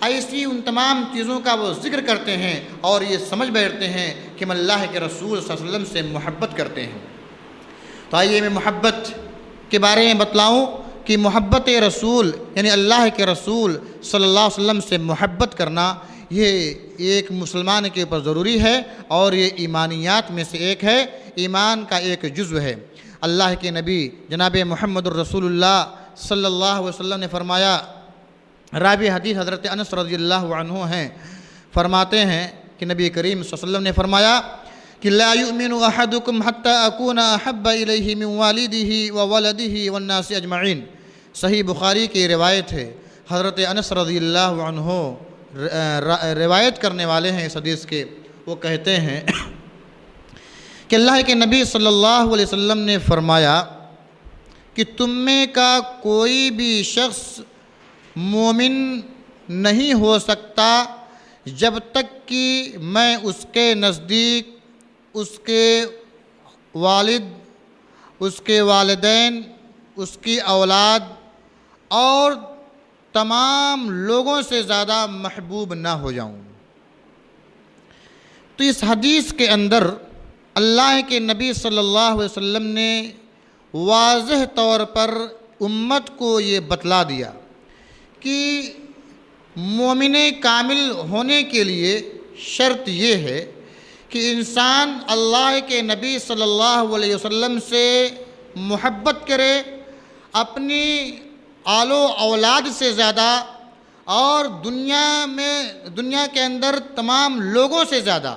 ایسی ان تمام چیزوں کا وہ ذکر کرتے ہیں، اور یہ سمجھ بیٹھتے ہیں کہ ہم اللہ کے رسول صلی اللہ علیہ وسلم سے محبت کرتے ہیں۔ تو آئیے میں محبت کے بارے میں بتلاؤں کہ محبت رسول یعنی اللہ کے رسول صلی اللہ علیہ وسلم سے محبت کرنا یہ ایک مسلمان کے اوپر ضروری ہے، اور یہ ایمانیات میں سے ایک ہے، ایمان کا ایک جزو ہے۔ اللہ کے نبی جناب محمد الرسول اللہ صلی اللہ علیہ وسلم نے فرمایا، راوی حدیث حضرت انس رضی اللہ عنہ ہیں، فرماتے ہیں کہ نبی کریم صلی اللہ علیہ وسلم نے فرمایا کہ لا یؤمن احدکم حتی اکون احب الیہ من والدہ وولدہ والناس اجمعین۔ صحیح بخاری کی روایت ہے، حضرت انس رضی اللہ عنہ روایت کرنے والے ہیں اس حدیث کے، وہ کہتے ہیں کہ اللہ کے نبی صلی اللہ علیہ وسلم نے فرمایا کہ تم میں کا کوئی بھی شخص مومن نہیں ہو سکتا جب تک کہ میں اس کے نزدیک اس کے والد، اس کے والدین، اس کی اولاد اور تمام لوگوں سے زیادہ محبوب نہ ہو جاؤں۔ تو اس حدیث کے اندر اللہ کے نبی صلی اللہ علیہ وسلم نے واضح طور پر امت کو یہ بتلا دیا کہ مومن کامل ہونے کے لیے شرط یہ ہے کہ انسان اللہ کے نبی صلی اللہ علیہ وسلم سے محبت کرے، اپنی آل و اولاد سے زیادہ، اور دنیا کے اندر تمام لوگوں سے زیادہ،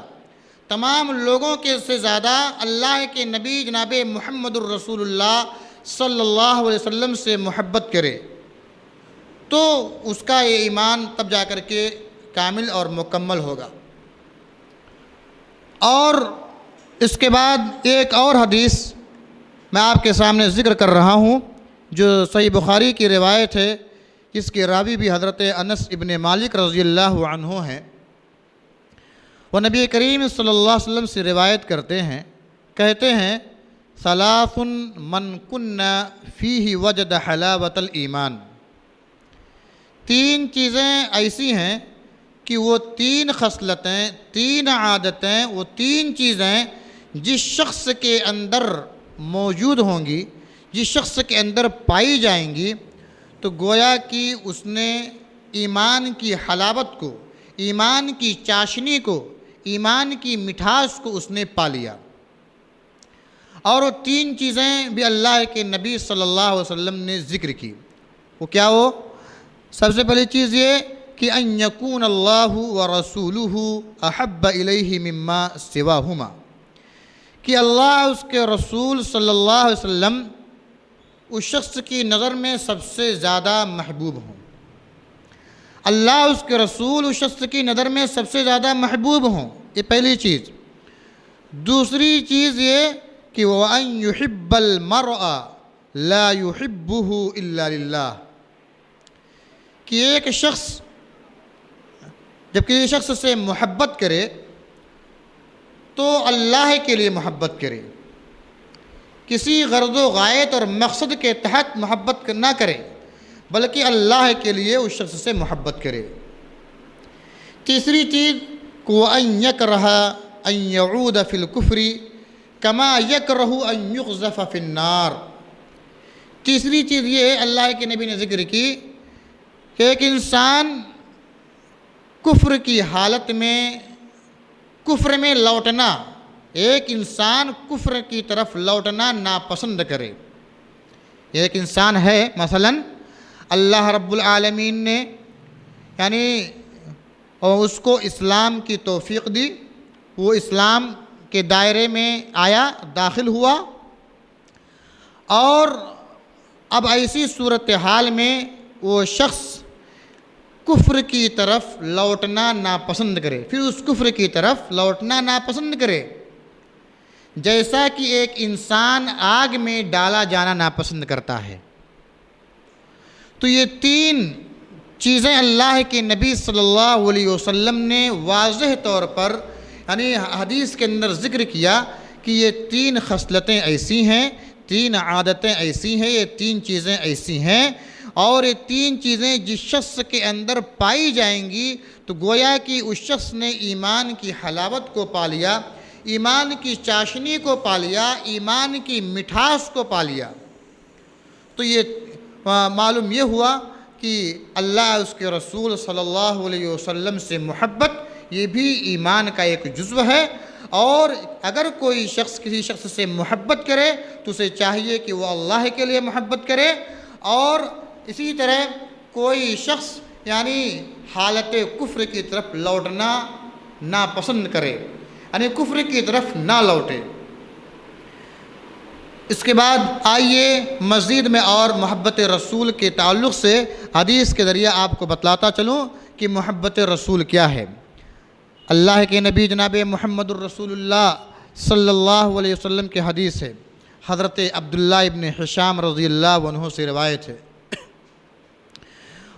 تمام لوگوں کے سے زیادہ اللہ کے نبی جناب محمد الرسول اللہ صلی اللہ علیہ وسلم سے محبت کرے، تو اس کا یہ ایمان تب جا کر کے کامل اور مکمل ہوگا۔ اور اس کے بعد ایک اور حدیث میں آپ کے سامنے ذکر کر رہا ہوں جو صحیح بخاری کی روایت ہے، جس کے راوی بھی حضرت انس ابن مالک رضی اللہ عنہ ہیں۔ وہ نبی کریم صلی اللہ علیہ وسلم سے روایت کرتے ہیں، کہتے ہیں ثلاث من کن فیہ وجد حلاوت الایمان، تین چیزیں ایسی ہیں کہ وہ تین خصلتیں، تین عادتیں، وہ تین چیزیں جس شخص کے اندر موجود ہوں گی، جس شخص کے اندر پائی جائیں گی، تو گویا کہ اس نے ایمان کی حلاوت کو، ایمان کی چاشنی کو، ایمان کی مٹھاس کو اس نے پا لیا۔ اور وہ تین چیزیں بھی اللہ کے نبی صلی اللہ علیہ وسلم نے ذکر کی۔ وہ کیا ہو؟ سب سے پہلی چیز یہ کہ ان یکون اللہ ورسولہ احب الیہ مما سواہما، کہ اللہ اس کے رسول صلی اللہ علیہ وسلم اس شخص کی نظر میں سب سے زیادہ محبوب ہوں۔ اللہ اس کے رسول اس شخص کی نظر میں سب سے زیادہ محبوب ہوں، یہ پہلی چیز۔ دوسری چیز یہ کہ وَأَن يُحِبَّ الْمَرْءَ لَا يُحِبُّهُ إِلَّا لِلَّهِ، کہ ایک شخص جب کسی شخص سے محبت کرے تو اللہ کے لیے محبت کرے، کسی غرض و غایت اور مقصد کے تحت محبت نہ کرے، بلکہ اللہ کے لیے اس شخص سے محبت کرے۔ تیسری چیز وَأَن يَكْرَهَ أَن يَعُودَ فِي الْكُفْرِ كَمَا يَكْرَهُ أَن يُقْذَفَ فِي النَّارِ، تیسری چیز یہ اللہ کے نبی نے ذکر کی کہ ایک انسان کفر کی حالت میں، کفر میں لوٹنا، ایک انسان کفر کی طرف لوٹنا ناپسند کرے۔ ایک انسان ہے مثلا اللہ رب العالمین نے یعنی اس کو اسلام کی توفیق دی، وہ اسلام کے دائرے میں آیا، داخل ہوا، اور اب ایسی صورتحال میں وہ شخص کفر کی طرف لوٹنا ناپسند کرے، پھر اس کفر کی طرف لوٹنا ناپسند کرے، جیسا کہ ایک انسان آگ میں ڈالا جانا ناپسند کرتا ہے۔ تو یہ تین چیزیں اللہ کے نبی صلی اللہ علیہ وسلم نے واضح طور پر یعنی حدیث کے اندر ذکر کیا کہ یہ تین خصلتیں ایسی ہیں، تین عادتیں ایسی ہیں، یہ تین چیزیں ایسی ہیں، اور یہ تین چیزیں جس شخص کے اندر پائی جائیں گی تو گویا کہ اس شخص نے ایمان کی حلاوت کو پا لیا، ایمان کی چاشنی کو پا لیا، ایمان کی مٹھاس کو پا لیا۔ تو یہ معلوم یہ ہوا کہ اللہ اس کے رسول صلی اللہ علیہ وسلم سے محبت یہ بھی ایمان کا ایک جزو ہے، اور اگر کوئی شخص کسی شخص سے محبت کرے تو اسے چاہیے کہ وہ اللہ کے لیے محبت کرے، اور اسی طرح کوئی شخص یعنی حالت کفر کی طرف لوٹنا ناپسند کرے، یعنی کفر کی طرف نہ لوٹے۔ اس کے بعد آئیے مزید میں اور محبت رسول کے تعلق سے حدیث کے ذریعے آپ کو بتلاتا چلوں کہ محبت رسول کیا ہے۔ اللہ کے نبی جناب محمد الرسول اللہ صلی اللہ علیہ وسلم کی حدیث ہے، حضرت عبداللہ ابن حشام رضی اللہ عنہ سے روایت ہے۔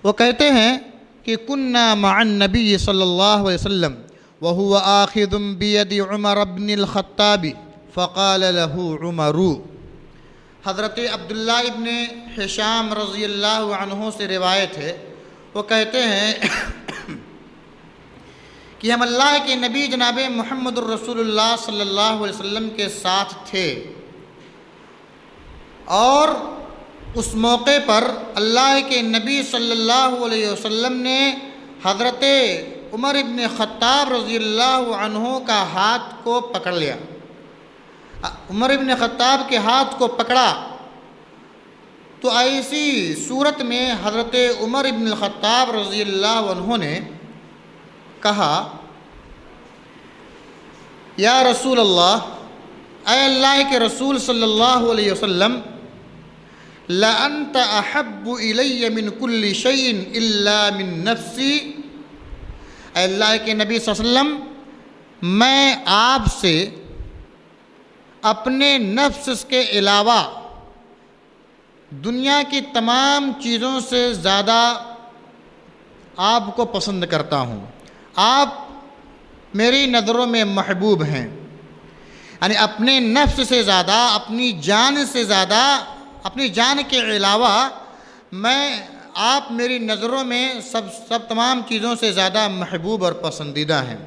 وہ کہتے ہیں کہ کننا مع النبی صلی اللہ علیہ وسلم وهو آخذ بید عمر بن الخطاب فقال له عمر، حضرت عبداللہ ابن حشام رضی اللہ عنہ سے روایت ہے، وہ کہتے ہیں کہ ہم اللہ کے نبی جناب محمد الرسول اللہ صلی اللہ علیہ وسلم کے ساتھ تھے، اور اس موقع پر اللہ کے نبی صلی اللہ علیہ وسلم نے حضرت عمر ابن خطاب رضی اللہ عنہ کا ہاتھ کو پکڑ لیا۔ عمر ابن خطاب کے ہاتھ کو پکڑا تو ایسی صورت میں حضرت عمر ابن الخطاب رضی اللہ عنہ نے کہا، یا رسول اللہ، اے اللہ کے رسول صلی اللہ علیہ وسلم، لَأَنْتَ أَحَبُّ إِلَيَّ مِنْ كُلِّ شَيْءٍ إِلَّا مِنْ نَفْسِي، اے اللہ کے نبی صلی اللہ علیہ وسلم، میں آپ سے اپنے نفس کے علاوہ دنیا کی تمام چیزوں سے زیادہ آپ کو پسند کرتا ہوں، آپ میری نظروں میں محبوب ہیں۔ یعنی اپنے نفس سے زیادہ، اپنی جان سے زیادہ، اپنی جان کے علاوہ میں آپ میری نظروں میں سب تمام چیزوں سے زیادہ محبوب اور پسندیدہ ہیں۔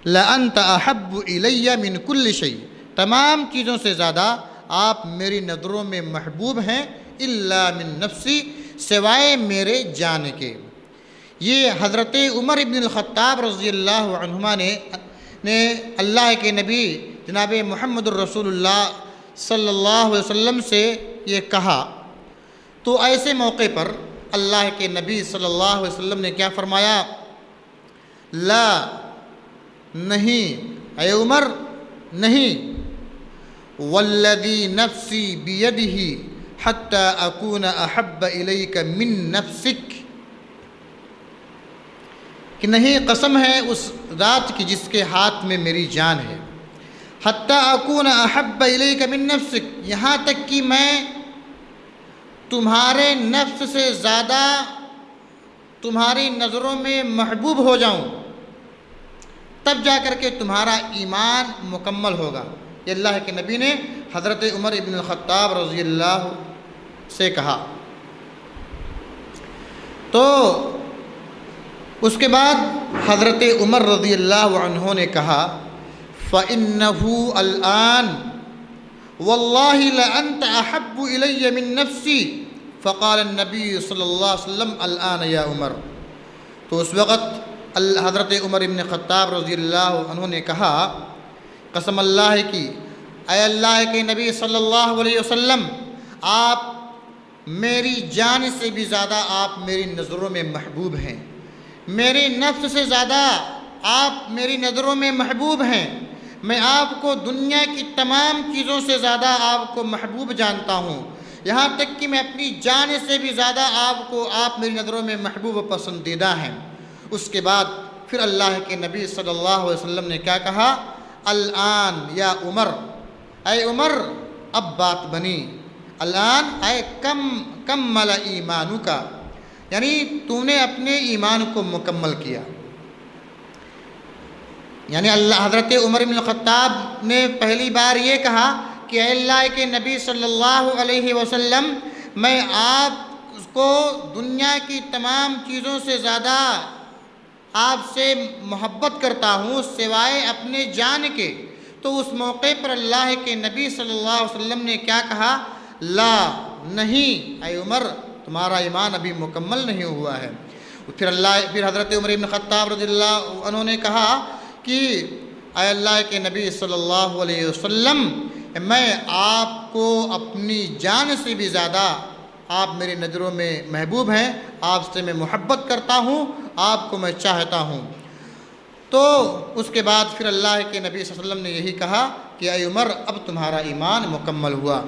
لَأَنْتَ أَحَبُّ إِلَيَّ مِنْ كُلِّ شَيْءٍ، تمام چیزوں سے زیادہ آپ میری نظروں میں محبوب ہیں، إِلَّا مِن نَفْسِي، سوائے میرے جان کے۔ یہ حضرت عمر ابن الخطاب رضی اللہ عنہما نے اللہ کے نبی جناب محمد الرسول اللہ صلی اللہ علیہ وسلم سے یہ کہا، تو ایسے موقع پر اللہ کے نبی صلی اللہ علیہ وسلم نے کیا فرمایا؟ لا، نہیں اے عمر، نہیں، والذی نفسی بیدہ حتی اکون احب الیک من نفسک، کہ نہیں، قسم ہے اس ذات کی جس کے ہاتھ میں میری جان ہے، حتی اکون احب الیک من نفسک، یہاں تک کہ میں تمہارے نفس سے زیادہ تمہاری نظروں میں محبوب ہو جاؤں، تب جا کر کے تمہارا ایمان مکمل ہوگا۔ یہ اللہ کے نبی نے حضرت عمر ابن الخطاب رضی اللہ سے کہا۔ تو اس کے بعد حضرت عمر رضی اللہ عنہ نے کہا، فَإِنَّهُ الْآنَ وَاللَّهِ لَأَنْتَ أَحَبُّ إِلَيَّ مِن نَفْسِي، فقال النبی صلی اللہ علیہ وسلم الآن یا عمر۔ تو اس وقت حضرت عمر ابن خطاب رضی اللہ عنہ نے کہا، قسم اللہ کی، اے اللہ کے نبی صلی اللہ علیہ وسلم، آپ میری جان سے بھی زیادہ آپ میری نظروں میں محبوب ہیں، میری نفس سے زیادہ آپ میری نظروں میں محبوب ہیں، میں آپ کو دنیا کی تمام چیزوں سے زیادہ آپ کو محبوب جانتا ہوں، یہاں تک کہ میں اپنی جان سے بھی زیادہ آپ میری نظروں میں محبوب و پسندیدہ ہیں۔ اس کے بعد پھر اللہ کے نبی صلی اللہ علیہ وسلم نے کیا کہا؟ الآن یا عمر، اے عمر اب بات بنی، الآن اے کمل ایمانک، یعنی تو نے اپنے ایمان کو مکمل کیا۔ یعنی حضرت عمر بن الخطاب نے پہلی بار یہ کہا کہ اے اللہ کے نبی صلی اللہ علیہ وسلم، میں آپ کو دنیا کی تمام چیزوں سے زیادہ آپ سے محبت کرتا ہوں سوائے اپنے جان کے۔ تو اس موقع پر اللہ کے نبی صلی اللہ علیہ وسلم نے کیا کہا؟ لا، نہیں اے عمر، تمہارا ایمان ابھی مکمل نہیں ہوا ہے۔ پھر حضرت عمر بن خطاب رضی اللہ عنہ نے کہا کہ اے اللہ کے نبی صلی اللہ علیہ وسلم، میں آپ کو اپنی جان سے بھی زیادہ آپ میری نظروں میں محبوب ہیں، آپ سے میں محبت کرتا ہوں، آپ کو میں چاہتا ہوں۔ تو اس کے بعد پھر اللہ کے نبی صلی اللہ علیہ وسلم نے یہی کہا کہ اے عمر اب تمہارا ایمان مکمل ہوا۔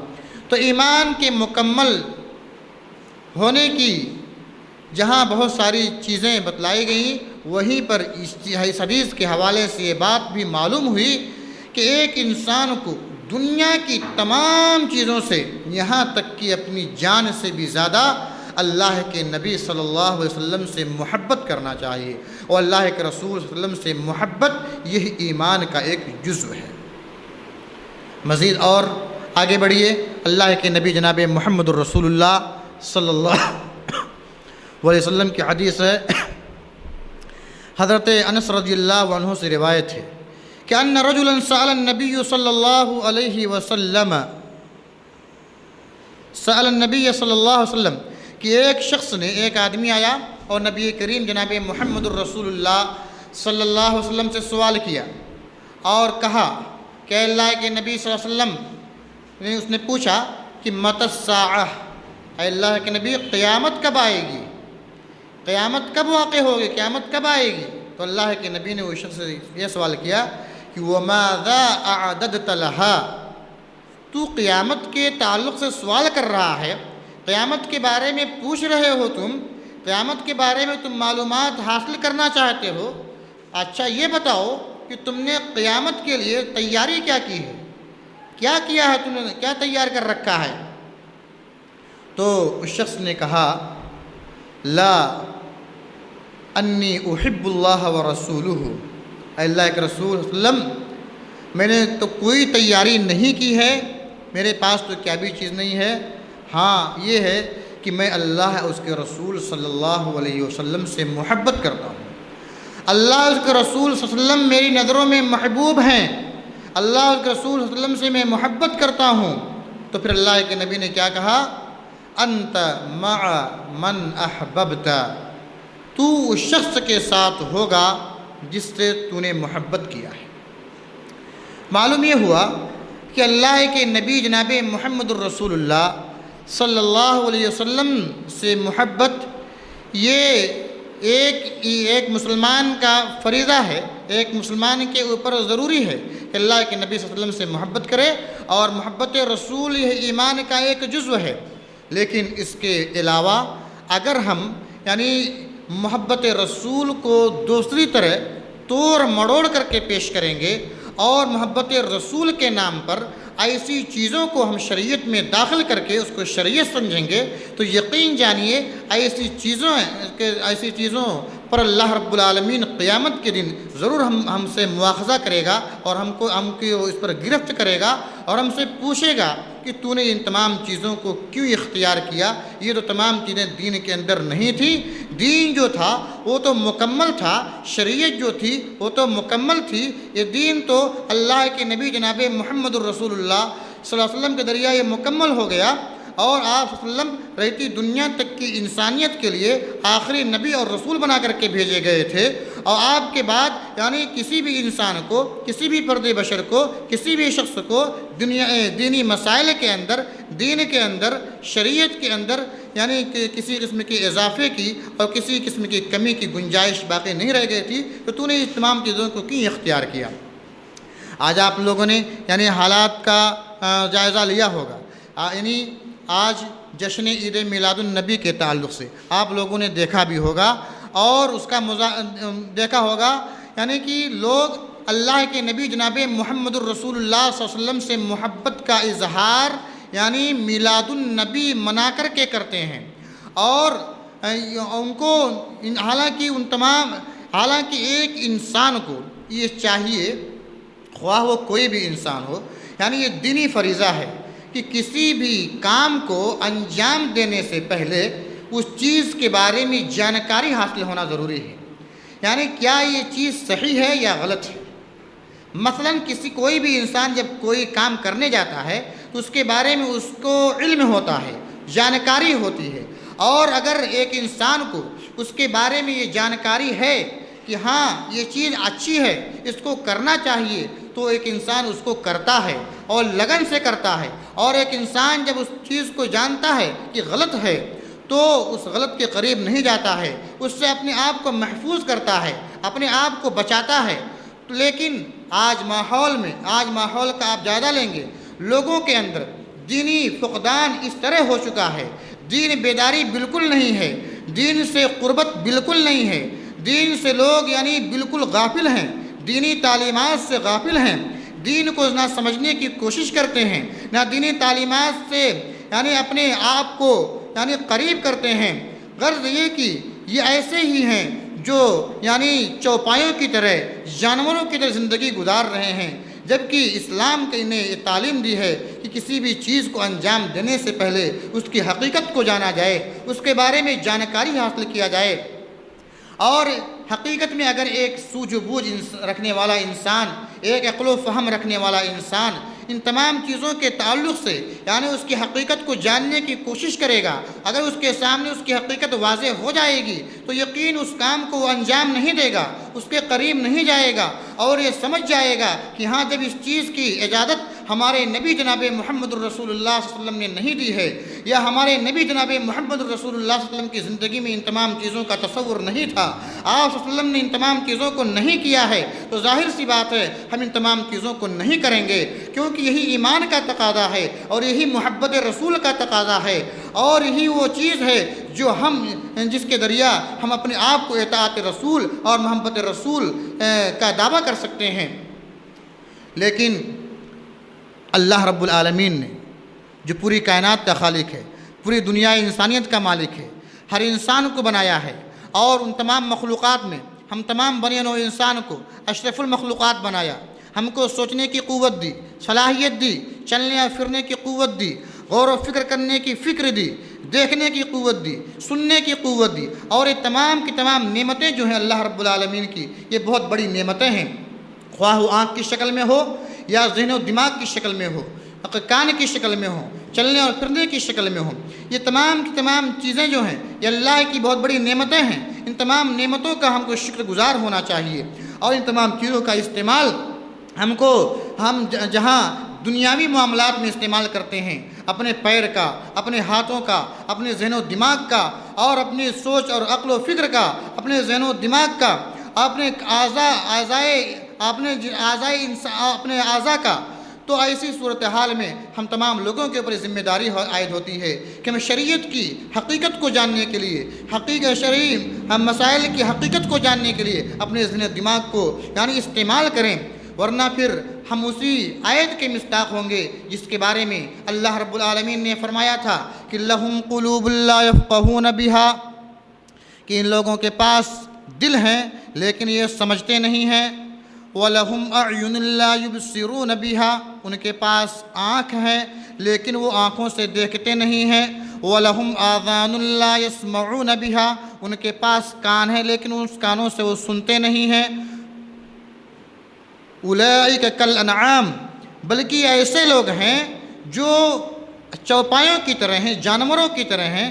تو ایمان کے مکمل ہونے کی جہاں بہت ساری چیزیں بتلائی گئیں، وہیں پر اس حدیث کے حوالے سے یہ بات بھی معلوم ہوئی کہ ایک انسان کو دنیا کی تمام چیزوں سے، یہاں تک کہ اپنی جان سے بھی زیادہ اللہ کے نبی صلی اللہ علیہ وسلم سے محبت کرنا چاہیے، اور اللہ کے رسول صلی اللہ علیہ وسلم سے محبت یہ ایمان کا ایک جزو ہے۔ مزید اور آگے بڑھیے، اللہ کے نبی جناب محمد الرسول اللہ صلی اللہ علیہ وسلم کی حدیث ہے، حضرت انس رضی اللہ عنہ سے روایت ہے کہ ان رجلا سأل النبی صلی اللہ علیہ وسلم، سأل النبی صلی اللہ علیہ وسلم، کہ ایک شخص نے، ایک آدمی آیا اور نبی کریم جناب محمد الرسول اللہ صلی اللہ علیہ وسلم سے سوال کیا اور کہا کہ اللہ کے نبی صلی اللہ علیہ وسلم نے، اس نے پوچھا کہ متی الساعہ، اے اللہ کے نبی قیامت کب آئے گی، قیامت کب واقع ہوگی، قیامت کب آئے گی؟ تو اللہ کے نبی نے اس شخص سے یہ سوال کیا کہ وَمَاذَا أَعْدَدْتَ لَهَا، تو قیامت کے تعلق سے سوال کر رہا ہے، قیامت کے بارے میں پوچھ رہے ہو، تم قیامت کے بارے میں تم معلومات حاصل کرنا چاہتے ہو، اچھا یہ بتاؤ کہ تم نے قیامت کے لیے تیاری کیا کی ہے، کیا کیا ہے، تم نے کیا تیار کر رکھا ہے؟ تو اس شخص نے کہا لا انی احب اللہ ورسولہ، اے اللہ کے رسول صلی اللہ علیہ وسلم، میں نے تو کوئی تیاری نہیں کی ہے، میرے پاس تو کیا بھی چیز نہیں ہے، ہاں یہ ہے کہ میں اللہ اس کے رسول صلی اللہ علیہ وسلم سے محبت کرتا ہوں۔ اللہ اس کے رسول صلی اللہ علیہ وسلم میری نظروں میں محبوب ہیں، اللہ اس کے رسول صلی اللہ علیہ وسلم سے میں محبت کرتا ہوں۔ تو پھر اللہ کے نبی نے کیا کہا؟ انت مع من احببت، تو اس شخص کے ساتھ ہوگا جس سے تو نے محبت کیا ہے۔ معلوم یہ ہوا کہ اللہ کے نبی جناب محمد الرسول اللہ صلی اللہ علیہ وسلم سے محبت یہ ایک مسلمان کا فریضہ ہے، ایک مسلمان کے اوپر ضروری ہے کہ اللہ کے نبی صلی اللہ علیہ وسلم سے محبت کرے، اور محبت رسول یہ ایمان کا ایک جزو ہے۔ لیکن اس کے علاوہ اگر ہم محبت رسول کو دوسری طرح توڑ مڑوڑ کر کے پیش کریں گے اور محبت رسول کے نام پر ایسی چیزوں کو ہم شریعت میں داخل کر کے اس کو شریعت سمجھیں گے تو یقین جانیے ایسی چیزوں پر اللہ رب العالمین قیامت کے دن ضرور ہم سے مواخذہ کرے گا، اور ہم کو اس پر گرفت کرے گا اور ہم سے پوچھے گا کہ تو نے ان تمام چیزوں کو کیوں اختیار کیا؟ یہ تو تمام چیزیں دین کے اندر نہیں تھی، دین جو تھا وہ تو مکمل تھا، شریعت جو تھی وہ تو مکمل تھی، یہ دین تو اللہ کے نبی جناب محمد الرسول اللہ صلی اللہ علیہ وسلم کے ذریعہ یہ مکمل ہو گیا، اور آپ صلی اللہ علیہ وسلم رہتی دنیا تک کی انسانیت کے لیے آخری نبی اور رسول بنا کر کے بھیجے گئے تھے، اور آپ کے بعد کسی بھی انسان کو، کسی بھی فرد بشر کو، کسی بھی شخص کو دینی مسائل کے اندر، دین کے اندر، شریعت کے اندر کسی قسم کی اضافے کی اور کسی قسم کی کمی کی گنجائش باقی نہیں رہ گئی تھی، تو نے اس تمام چیزوں کو کیوں اختیار کیا؟ آج آپ لوگوں نے حالات کا جائزہ لیا ہوگا، آج جشن عید میلاد النبی کے تعلق سے آپ لوگوں نے دیکھا بھی ہوگا، اور اس کا دیکھا ہوگا کہ لوگ اللہ کے نبی جناب محمد الرسول اللہ صلی اللہ علیہ وسلم سے محبت کا اظہار میلاد النبی منا کر کے کرتے ہیں، اور ان کو حالانکہ ایک انسان کو یہ چاہیے، خواہ وہ کوئی بھی انسان ہو، یہ دینی فریضہ ہے کہ کسی بھی کام کو انجام دینے سے پہلے اس چیز کے بارے میں جانکاری حاصل ہونا ضروری ہے، کیا یہ چیز صحیح ہے یا غلط ہے۔ مثلا کوئی بھی انسان جب کوئی کام کرنے جاتا ہے تو اس کے بارے میں اس کو علم ہوتا ہے، جانکاری ہوتی ہے، اور اگر ایک انسان کو اس کے بارے میں یہ جانکاری ہے کہ ہاں یہ چیز اچھی ہے، اس کو کرنا چاہیے، تو ایک انسان اس کو کرتا ہے اور لگن سے کرتا ہے، اور ایک انسان جب اس چیز کو جانتا ہے کہ غلط ہے تو اس غلط کے قریب نہیں جاتا ہے، اس سے اپنے آپ کو محفوظ کرتا ہے، اپنے آپ کو بچاتا ہے۔ لیکن آج ماحول کا آپ جائزہ لیں گے، لوگوں کے اندر دینی فقدان اس طرح ہو چکا ہے، دین بیداری بالکل نہیں ہے، دین سے قربت بالکل نہیں ہے، دین سے لوگ بالکل غافل ہیں، دینی تعلیمات سے غافل ہیں، دین کو نہ سمجھنے کی کوشش کرتے ہیں، نہ دینی تعلیمات سے اپنے آپ کو قریب کرتے ہیں۔ غرض یہ کہ یہ ایسے ہی ہیں جو چوپایوں کی طرح، جانوروں کی طرح زندگی گزار رہے ہیں، جبکہ اسلام نے انہیں یہ تعلیم دی ہے کہ کسی بھی چیز کو انجام دینے سے پہلے اس کی حقیقت کو جانا جائے، اس کے بارے میں جانکاری حاصل کیا جائے، اور حقیقت میں اگر ایک سوجھ بوجھ رکھنے والا انسان، ایک عقل و فہم رکھنے والا انسان ان تمام چیزوں کے تعلق سے اس کی حقیقت کو جاننے کی کوشش کرے گا، اگر اس کے سامنے اس کی حقیقت واضح ہو جائے گی تو یقین اس کام کو وہ انجام نہیں دے گا، اس کے قریب نہیں جائے گا، اور یہ سمجھ جائے گا کہ ہاں جب اس چیز کی اجازت ہمارے نبی جناب محمد الرسول اللہ صلی اللہ علیہ وسلم نے نہیں دی ہے، یا ہمارے نبی جناب محمد الرسول اللہ صلی اللہ علیہ وسلم کی زندگی میں ان تمام چیزوں کا تصور نہیں تھا، آپ صلی اللہ علیہ وسلم نے ان تمام چیزوں کو نہیں کیا ہے، تو ظاہر سی بات ہے ہم ان تمام چیزوں کو نہیں کریں گے، کیونکہ یہی ایمان کا تقاضا ہے، اور یہی محبت رسول کا تقاضا ہے، اور یہی وہ چیز ہے جو جس کے ذریعہ ہم اپنے آپ کو اطاعت رسول اور محبت رسول کا دعویٰ کر سکتے ہیں۔ لیکن اللہ رب العالمین نے جو پوری کائنات کا خالق ہے، پوری دنیا انسانیت کا مالک ہے، ہر انسان کو بنایا ہے، اور ان تمام مخلوقات میں ہم تمام بنی نوع انسان کو اشرف المخلوقات بنایا، ہم کو سوچنے کی قوت دی، صلاحیت دی، چلنے اور پھرنے کی قوت دی، غور و فکر کرنے کی فکر دی، دیکھنے کی قوت دی، سننے کی قوت دی، اور یہ تمام کی تمام نعمتیں جو ہیں اللہ رب العالمین کی، یہ بہت بڑی نعمتیں ہیں، خواہ وہ آنکھ کی شکل میں ہو یا ذہن و دماغ کی شکل میں ہو، کان کی شکل میں ہو، چلنے اور پھرنے کی شکل میں ہو۔ یہ تمام کی تمام چیزیں جو ہیں یہ اللہ کی بہت بڑی نعمتیں ہیں۔ ان تمام نعمتوں کا ہم کو شکر گزار ہونا چاہیے، اور ان تمام چیزوں کا استعمال ہم جہاں دنیاوی معاملات میں استعمال کرتے ہیں، اپنے پیر کا، اپنے ہاتھوں کا، اپنے ذہن و دماغ کا، اور اپنی سوچ اور عقل و فکر کا، اپنے ذہن و دماغ کا، اپنے اپنے اعضاء کا، تو ایسی صورتحال میں ہم تمام لوگوں کے اوپر ذمہ داری عائد ہوتی ہے کہ ہم شریعت کی حقیقت کو جاننے کے لیے، ہم مسائل کی حقیقت کو جاننے کے لیے اپنے ذہن دماغ کو استعمال کریں، ورنہ پھر ہم اسی آیت کے مصداق ہوں گے جس کے بارے میں اللہ رب العالمین نے فرمایا تھا کہ لَهُمْ قُلُوبٌ لَا يَفْقَهُونَ بِهَا، کہ ان لوگوں کے پاس دل ہیں لیکن یہ سمجھتے نہیں ہیں، وَلَهُمْ أَعْيُنٌ لَا يُبْصِرُونَ بِهَا، ان کے پاس آنکھ ہیں لیکن وہ آنکھوں سے دیکھتے نہیں ہیں، وَلَهُمْ آذَانٌ لَا يَسْمَعُونَ بِهَا، ان کے پاس کان ہیں لیکن اس کانوں سے وہ سنتے نہیں ہیں، اولئک کالانعام، بلکہ ایسے لوگ ہیں جو چوپایوں کی طرح ہیں، جانوروں کی طرح ہیں،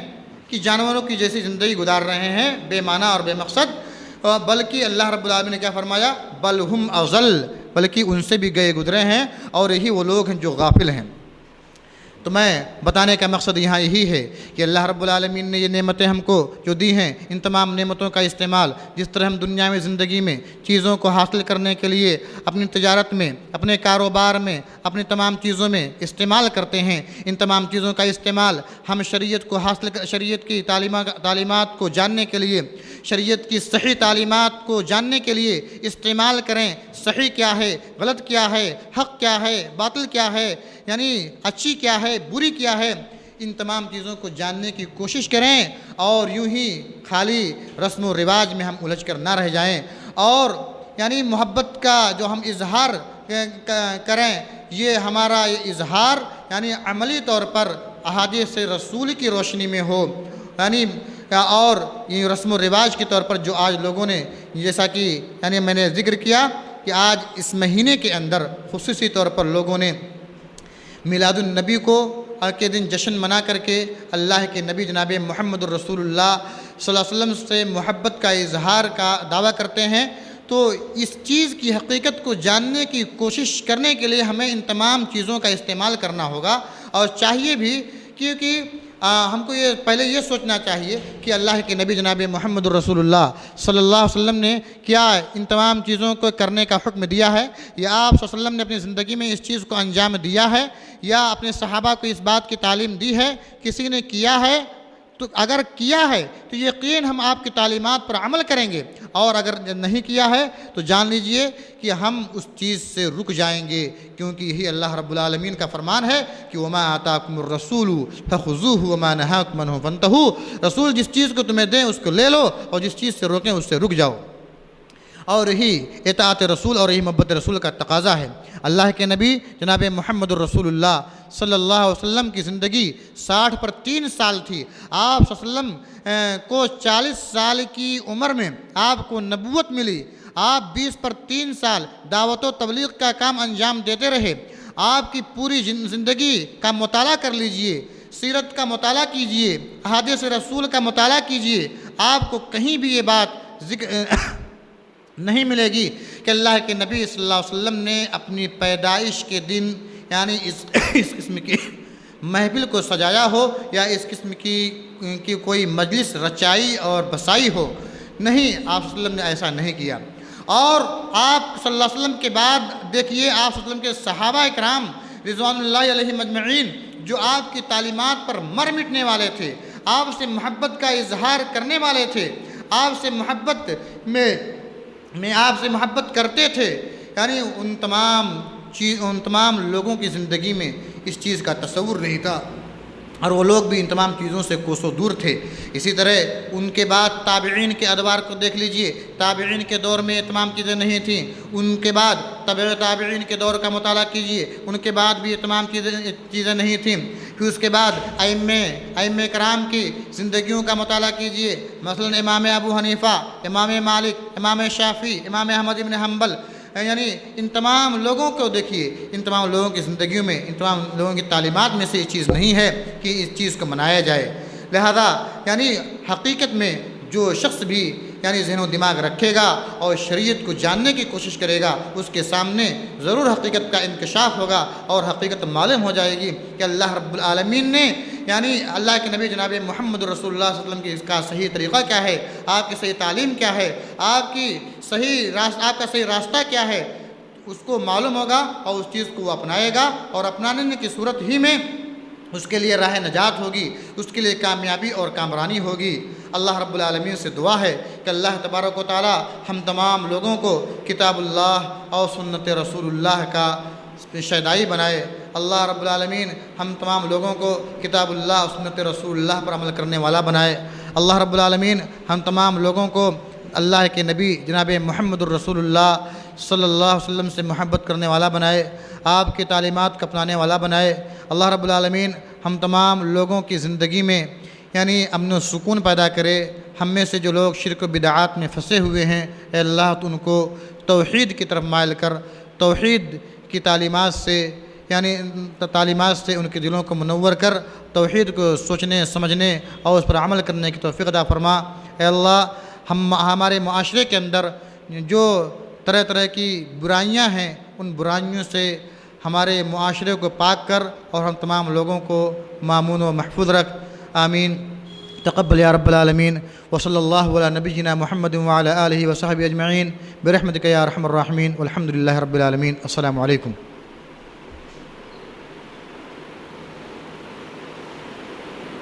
کہ جانوروں کی جیسی زندگی گزار رہے ہیں بے معنی اور بے مقصد، بلکہ اللہ رب العالمین نے کیا فرمایا، بل ہم اضل، بلکہ ان سے بھی گئے گزرے ہیں، اور یہی وہ لوگ ہیں جو غافل ہیں۔ تو میں بتانے کا مقصد یہاں یہی ہے کہ اللہ رب العالمین نے یہ نعمتیں ہم کو جو دی ہیں، ان تمام نعمتوں کا استعمال جس طرح ہم دنیا میں زندگی میں چیزوں کو حاصل کرنے کے لیے اپنی تجارت میں، اپنے کاروبار میں، اپنی تمام چیزوں میں استعمال کرتے ہیں، ان تمام چیزوں کا استعمال ہم شریعت کی تعلیمات کو جاننے کے لیے، شریعت کی صحیح تعلیمات کو جاننے کے لیے استعمال کریں۔ صحیح کیا ہے، غلط کیا ہے، حق کیا ہے، باطل کیا ہے، اچھی کیا ہے، بری کیا ہے، ان تمام چیزوں کو جاننے کی کوشش کریں، اور یوں ہی خالی رسم و رواج میں ہم الجھ کر نہ رہ جائیں، اور محبت کا جو ہم اظہار کریں، یہ ہمارا اظہار عملی طور پر احادیث رسول کی روشنی میں ہو، اور یہ رسم و رواج کے طور پر جو آج لوگوں نے، جیسا کہ میں نے ذکر کیا کہ آج اس مہینے کے اندر خصوصی طور پر لوگوں نے میلاد النبی کے دن جشن منا کر کے اللہ کے نبی جناب محمد الرسول اللہ صلی اللہ علیہ وسلم سے محبت کا اظہار کا دعویٰ کرتے ہیں۔ تو اس چیز کی حقیقت کو جاننے کی کوشش کرنے کے لیے ہمیں ان تمام چیزوں کا استعمال کرنا ہوگا، اور چاہیے بھی، کیونکہ ہم کو پہلے یہ سوچنا چاہیے کہ اللہ کے نبی جناب محمد الرسول اللہ صلی اللہ علیہ وسلم نے کیا ان تمام چیزوں کو کرنے کا حکم دیا ہے، یا آپ صلی اللہ علیہ وسلم نے اپنی زندگی میں اس چیز کو انجام دیا ہے، یا اپنے صحابہ کو اس بات کی تعلیم دی ہے، کسی نے کیا ہے؟ تو اگر کیا ہے تو یقین ہم آپ کی تعلیمات پر عمل کریں گے، اور اگر نہیں کیا ہے تو جان لیجئے کہ ہم اس چیز سے رک جائیں گے، کیونکہ یہی اللہ رب العالمین کا فرمان ہے کہ وَمَا آتَاكُمُ الرَّسُولُ فَخُذُوهُ وَمَا نَهَاكُمْ عَنْهُ فَانْتَهُوا، رسول جس چیز کو تمہیں دیں اس کو لے لو، اور جس چیز سے روکیں اس سے رک جاؤ، اور یہی اطاعت رسول اور یہی محبت رسول کا تقاضا ہے۔ اللہ کے نبی جناب محمد الرسول اللہ صلی اللہ علیہ وسلم کی زندگی 60 پر 3 سال تھی۔ آپ صلی اللہ علیہ وسلم کو 40 سال کی عمر میں آپ کو نبوت ملی، آپ 20 پر 3 سال دعوت و تبلیغ کا کام انجام دیتے رہے۔ آپ کی پوری زندگی کا مطالعہ کر لیجئے، سیرت کا مطالعہ کیجئے، احادیث رسول کا مطالعہ کیجئے، آپ کو کہیں بھی یہ بات نہیں ملے گی کہ اللہ کے نبی صلی اللہ علیہ وسلم نے اپنی پیدائش کے دن اس قسم کی محفل کو سجایا ہو، یا اس قسم کی کوئی مجلس رچائی اور بسائی ہو۔ نہیں، آپ صلی اللہ علیہ وسلم نے ایسا نہیں کیا۔ اور آپ صلی اللہ علیہ وسلم کے بعد دیکھیے، آپ صلی اللہ علیہ وسلم کے صحابہ اکرام رضوان اللہ علیہم اجمعین جو آپ کی تعلیمات پر مر مٹنے والے تھے، آپ سے محبت کا اظہار کرنے والے تھے، آپ سے محبت میں آپ سے محبت کرتے تھے، ان تمام لوگوں کی زندگی میں اس چیز کا تصور نہیں تھا اور وہ لوگ بھی ان تمام چیزوں سے کوسوں دور تھے۔ اسی طرح ان کے بعد تابعین کے ادوار کو دیکھ لیجئے، تابعین کے دور میں یہ تمام چیزیں نہیں تھیں، ان کے بعد تبع تابعین کے دور کا مطالعہ کیجئے، ان کے بعد بھی یہ تمام چیزیں نہیں تھیں۔ پھر اس کے بعد ائمہ کرام کی زندگیوں کا مطالعہ کیجئے، مثلا امام ابو حنیفہ، امام مالک، امام شافعی، امام احمد بن حنبل، یعنی ان تمام لوگوں کو دیکھیے، ان تمام لوگوں کی زندگیوں میں، ان تمام لوگوں کی تعلیمات میں سے یہ چیز نہیں ہے کہ اس چیز کو منایا جائے۔ لہذا یعنی حقیقت میں جو شخص بھی یعنی ذہن و دماغ رکھے گا اور شریعت کو جاننے کی کوشش کرے گا، اس کے سامنے ضرور حقیقت کا انکشاف ہوگا اور حقیقت معلوم ہو جائے گی کہ اللہ رب العالمین نے یعنی اللہ کے نبی جناب محمد رسول اللہ صلی اللہ علیہ وسلم کی اس کا صحیح طریقہ کیا ہے، آپ کی صحیح تعلیم کیا ہے، آپ کا صحیح راستہ کیا ہے، اس کو معلوم ہوگا اور اس چیز کو وہ اپنائے گا، اور اپنانے کی صورت ہی میں اس کے لیے راہ نجات ہوگی، اس کے لیے کامیابی اور کامرانی ہوگی۔ اللہ رب العالمین سے دعا ہے کہ اللہ تبارک و تعالی ہم تمام لوگوں کو کتاب اللہ اور سنت رسول اللہ کا شیدائی بنائے۔ اللہ رب العالمین ہم تمام لوگوں کو کتاب اللہ اور سنت رسول اللہ پر عمل کرنے والا بنائے۔ اللہ رب العالمین ہم تمام لوگوں کو اللہ کے نبی جناب محمد الرسول اللہ صلی اللہ علیہ وسلم سے محبت کرنے والا بنائے، آپ کی تعلیمات کو اپنانے والا بنائے۔ اللہ رب العالمین ہم تمام لوگوں کی زندگی میں یعنی امن و سکون پیدا کرے۔ ہم میں سے جو لوگ شرک و بدعات میں پھنسے ہوئے ہیں، اے اللہ تو ان کو توحید کی طرف مائل کر، توحید کی تعلیمات سے ان کے دلوں کو منور کر، توحید کو سوچنے سمجھنے اور اس پر عمل کرنے کی توفیق عطا فرما۔ اے اللہ ہمارے معاشرے کے اندر جو طرح طرح کی برائیاں ہیں، ان برائیوں سے ہمارے معاشرے کو پاک کر اور ہم تمام لوگوں کو مامون و محفوظ رکھ۔ آمین۔ تقبل یا رب العالمین، وصلی اللہ علی نبینا محمد وعلی آلہ وصحبہ اجمعین برحمتک یا ارحم الراحمین، والحمد للہ رب العالمین۔ السلام علیکم۔